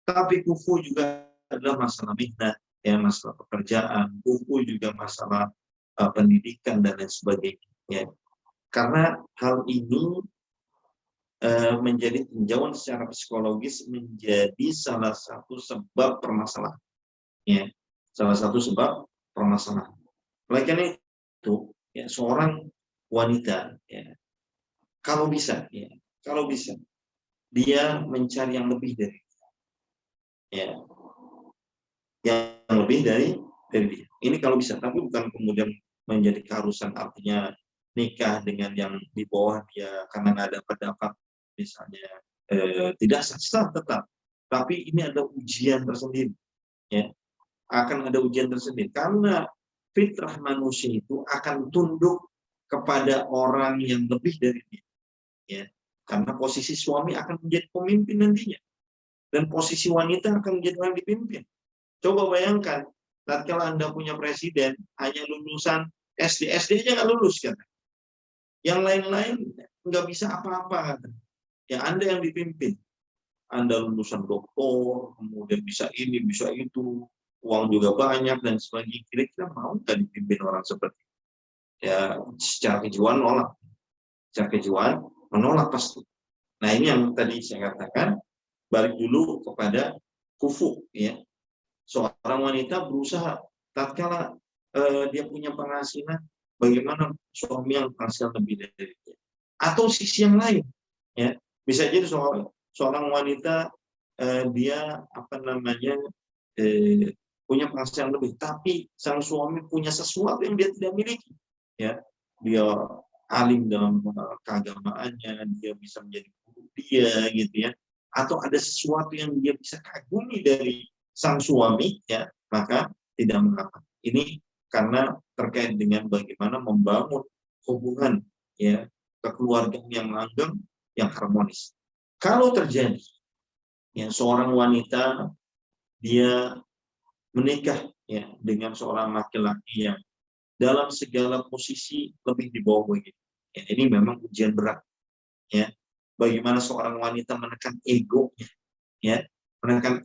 Speaker 1: Tapi kufu juga adalah masalah mihnah, ya, masalah pekerjaan. Kufu juga masalah pendidikan dan lain sebagainya. Ya. Karena hal ini menjadi tinjauan secara psikologis menjadi salah satu sebab permasalahan. Ya, salah satu sebab permasalahan. Oleh karena itu, ya, seorang wanita, ya, kalau bisa, dia mencari yang lebih dari, ya, yang lebih dari dia. Ini kalau bisa, tapi bukan kemudian menjadi keharusan, artinya nikah dengan yang di bawah dia karena nggak dapat misalnya, tidak sah tetap, tapi ini ada ujian tersendiri, ya, akan ada ujian tersendiri karena fitrah manusia itu akan tunduk kepada orang yang lebih dari dia, ya, karena posisi suami akan menjadi pemimpin nantinya dan posisi wanita akan menjadi orang dipimpin. Coba bayangkan, tatkala Anda punya presiden hanya lulusan SD aja nggak lulus kan, yang lain-lain nggak bisa apa-apa kan. Ya Anda yang dipimpin, Anda lulusan doktor, kemudian bisa ini, bisa itu, uang juga banyak dan sebagainya. Kira-kira mau nggak dipimpin orang seperti itu? Ya secara kejiwaan nolak, secara kejiwaan menolak pasti. Nah ini yang tadi saya katakan, balik dulu kepada kufu, ya. Seorang wanita berusaha tatkala dia punya penghasilan, bagaimana suami yang penghasilan lebih dari dia. Atau sisi yang lain, ya. Bisa jadi seorang wanita dia punya penghasilan lebih, tapi sang suami punya sesuatu yang dia tidak miliki, ya. Dia alim dalam keagamaannya, dia bisa menjadi guru dia, gitu ya. Atau ada sesuatu yang dia bisa kagumi dari sang suami, ya, maka tidak mengapa. Ini karena terkait dengan bagaimana membangun hubungan, ya, kekeluargaan yang langgeng, yang harmonis. Kalau terjadi, ya, seorang wanita dia menikah, ya, dengan seorang laki-laki yang dalam segala posisi lebih di bawah begitu, ya, ini memang ujian berat, ya. Bagaimana seorang wanita menekan egonya, ya, menekan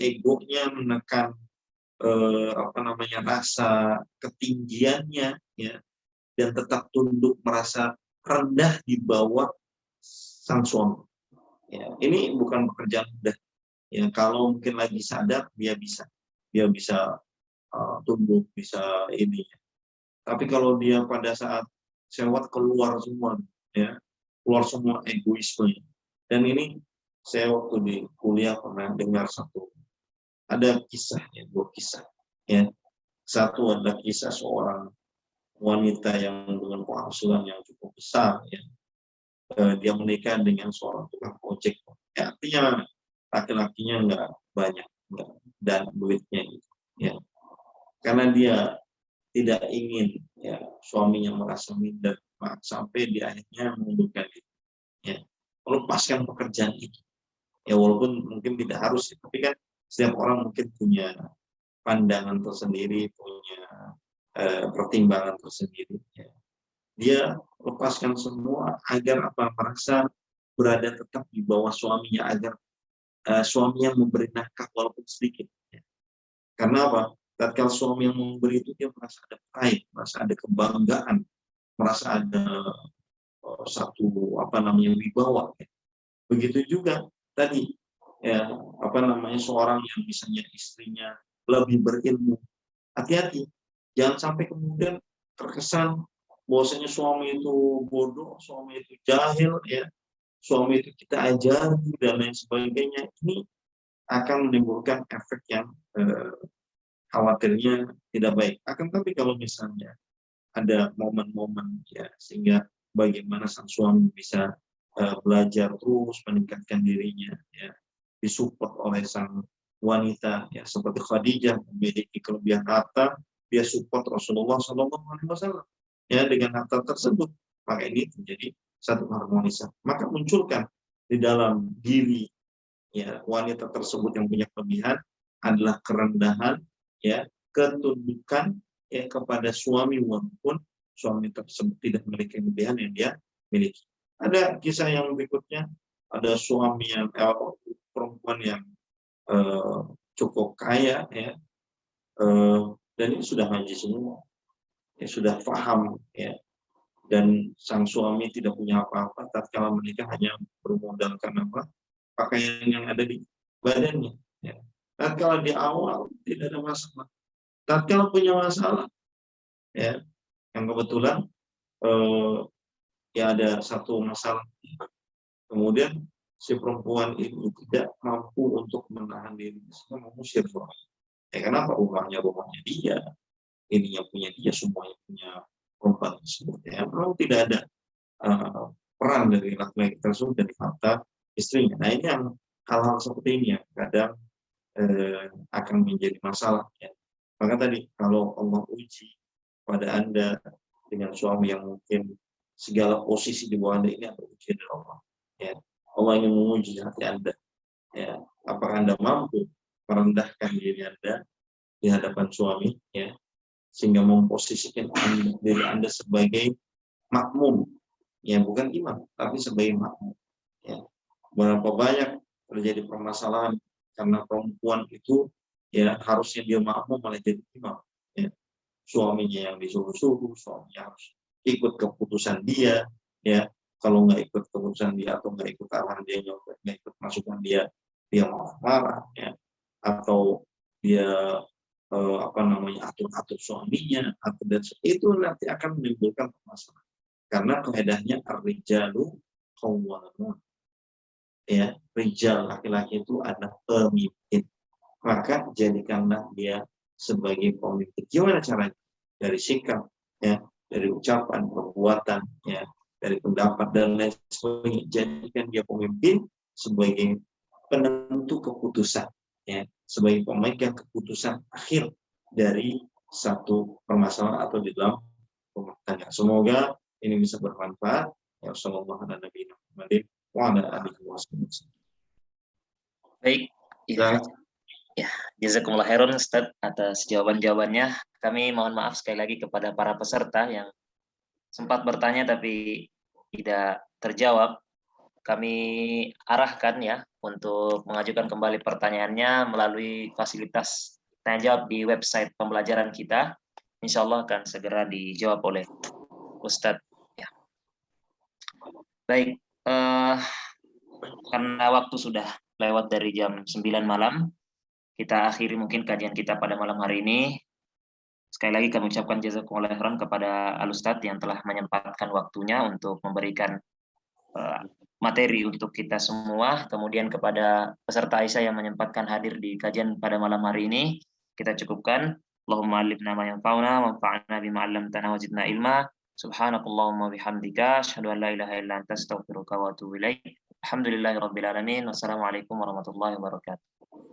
Speaker 1: rasa ketinggiannya, ya, dan tetap tunduk, merasa rendah di bawah sang suami. Ya, ini bukan pekerjaan mudah. Ya, kalau mungkin lagi sadar dia bisa tunduk, bisa ini. Tapi kalau dia pada saat sewot keluar semua, ya, keluar semua egoisme. Dan ini saya waktu di kuliah pernah dengar ada kisahnya, 2 kisah. Ya, satu adalah kisah seorang wanita yang dengan penghasilan yang cukup besar, ya. Dia menikah dengan seorang tukang ojek. Ya, artinya laki-lakinya nggak banyak, dan duitnya gitu, ya. Karena dia tidak ingin, ya, suaminya merasa minder, sampai di akhirnya mengundurkan diri, ya, melepaskan pekerjaan itu. Ya walaupun mungkin tidak harus, tapi kan setiap orang mungkin punya pandangan tersendiri, punya pertimbangan tersendiri, ya. Dia lepaskan semua agar merasa berada tetap di bawah suaminya, agar suaminya memberi nafkah walaupun sedikit, ya. Karena apa? Tatkala suami yang memberi itu dia merasa ada pride, merasa ada kebanggaan, merasa ada satu wibawa, ya. Begitu juga tadi, ya, seorang yang misalnya istrinya lebih berilmu, hati-hati, jangan sampai kemudian terkesan bahwasanya suami itu bodoh, suami itu jahil, ya, suami itu kita ajari dan lain sebagainya. Ini akan menimbulkan efek yang khawatirnya tidak baik. Akan tapi kalau misalnya ada momen-momen, ya, sehingga bagaimana sang suami bisa belajar terus meningkatkan dirinya, ya, disupport oleh sang wanita, ya, seperti Khadijah memiliki kelebihan harta, dia support Rasulullah SAW, ya, dengan harta tersebut, maka ini menjadi satu harmonisasi. Maka munculkan di dalam diri, ya, wanita tersebut yang punya kelebihan adalah kerendahan, ya, ketundukan, ya, kepada suami walaupun suami tersebut tidak memiliki kelebihan yang dia miliki. Ada kisah yang berikutnya, ada suami yang perempuan yang cukup kaya, ya, dan ini sudah ngaji semua, ya, sudah paham, ya, dan sang suami tidak punya apa-apa, tatkala menikah hanya bermodalkan apa pakaian yang ada di badannya. Ya. Tatkala di awal tidak ada masalah. Tatkala punya masalah, ya, yang kebetulan ya ada satu masalah. Kemudian si perempuan ini tidak mampu untuk menahan diri, sehingga mengusir suami. Ya kenapa? Rumahnya dia, ininya punya dia, semuanya punya perempuan tersebut. Ya memang tidak ada peran dari laki-laki tersebut dari fakta istrinya. Nah ini yang hal-hal seperti ini yang kadang akan menjadi masalah. Ya. Maka tadi kalau Allah uji pada Anda dengan suami yang mungkin segala posisi di bawah Anda, ini adalah ujian dari Allah. Ya. Allah ingin menguji hati Anda. Ya. Apakah Anda mampu merendahkan diri Anda di hadapan suami, ya, sehingga memposisikan diri Anda sebagai makmum, ya bukan imam, tapi sebagai makmum. Ya. Berapa banyak terjadi permasalahan karena perempuan itu ya harusnya dia makmum malah jadi imam. Ya. Suaminya yang disuruh-suruh, suaminya harus ikut keputusan dia, ya. Kalau nggak ikut keputusan dia atau nggak ikut arahan dia, nggak ikut masukan dia marah-marah, ya. Atau dia atur-atur suaminya, atau dan itu nanti akan menimbulkan permasalahan. Karena kaidahnya ar-rijalu qawwamun. Ya, rijal laki-laki itu adalah pemimpin. Maka jadikanlah dia sebagai pemimpin. Gimana caranya? Dari sikap, ya, dari ucapan, perbuatan, ya, dari pendapat dan lain sebagainya. Jadikan dia pemimpin sebagai penentu keputusan, ya, sebagai pemegang keputusan akhir dari satu permasalahan atau di dalam rumah tangga. Semoga ini bisa bermanfaat. Ya, sallallahu alaihi wasallam.
Speaker 2: Baik, ya, jazakumullah khairan Ustaz atas jawaban-jawabannya. Kami mohon maaf sekali lagi kepada para peserta yang sempat bertanya tapi tidak terjawab. Kami arahkan ya untuk mengajukan kembali pertanyaannya melalui fasilitas tanya jawab di website pembelajaran kita. Insya Allah akan segera dijawab oleh Ustadz. Ya. Baik, karena waktu sudah lewat dari jam 9 malam, kita akhiri mungkin kajian kita pada malam hari ini. Sekali lagi kami ucapkan jazakumullah khairan kepada Al-Ustadz yang telah menyempatkan waktunya untuk memberikan materi untuk kita semua. Kemudian kepada peserta Aisyah yang menyempatkan hadir di kajian pada malam hari ini, kita cukupkan. Allahumma alimna ma yanfa'una wanfa'na bima 'allamtana wazidna ilma. Subhanakallahumma bihamdika asyhadu an la ilaha illa anta astaghfiruka wa atubu ilaik. Alhamdulillahirabbil alamin. Wassalamualaikum warahmatullahi wabarakatuh.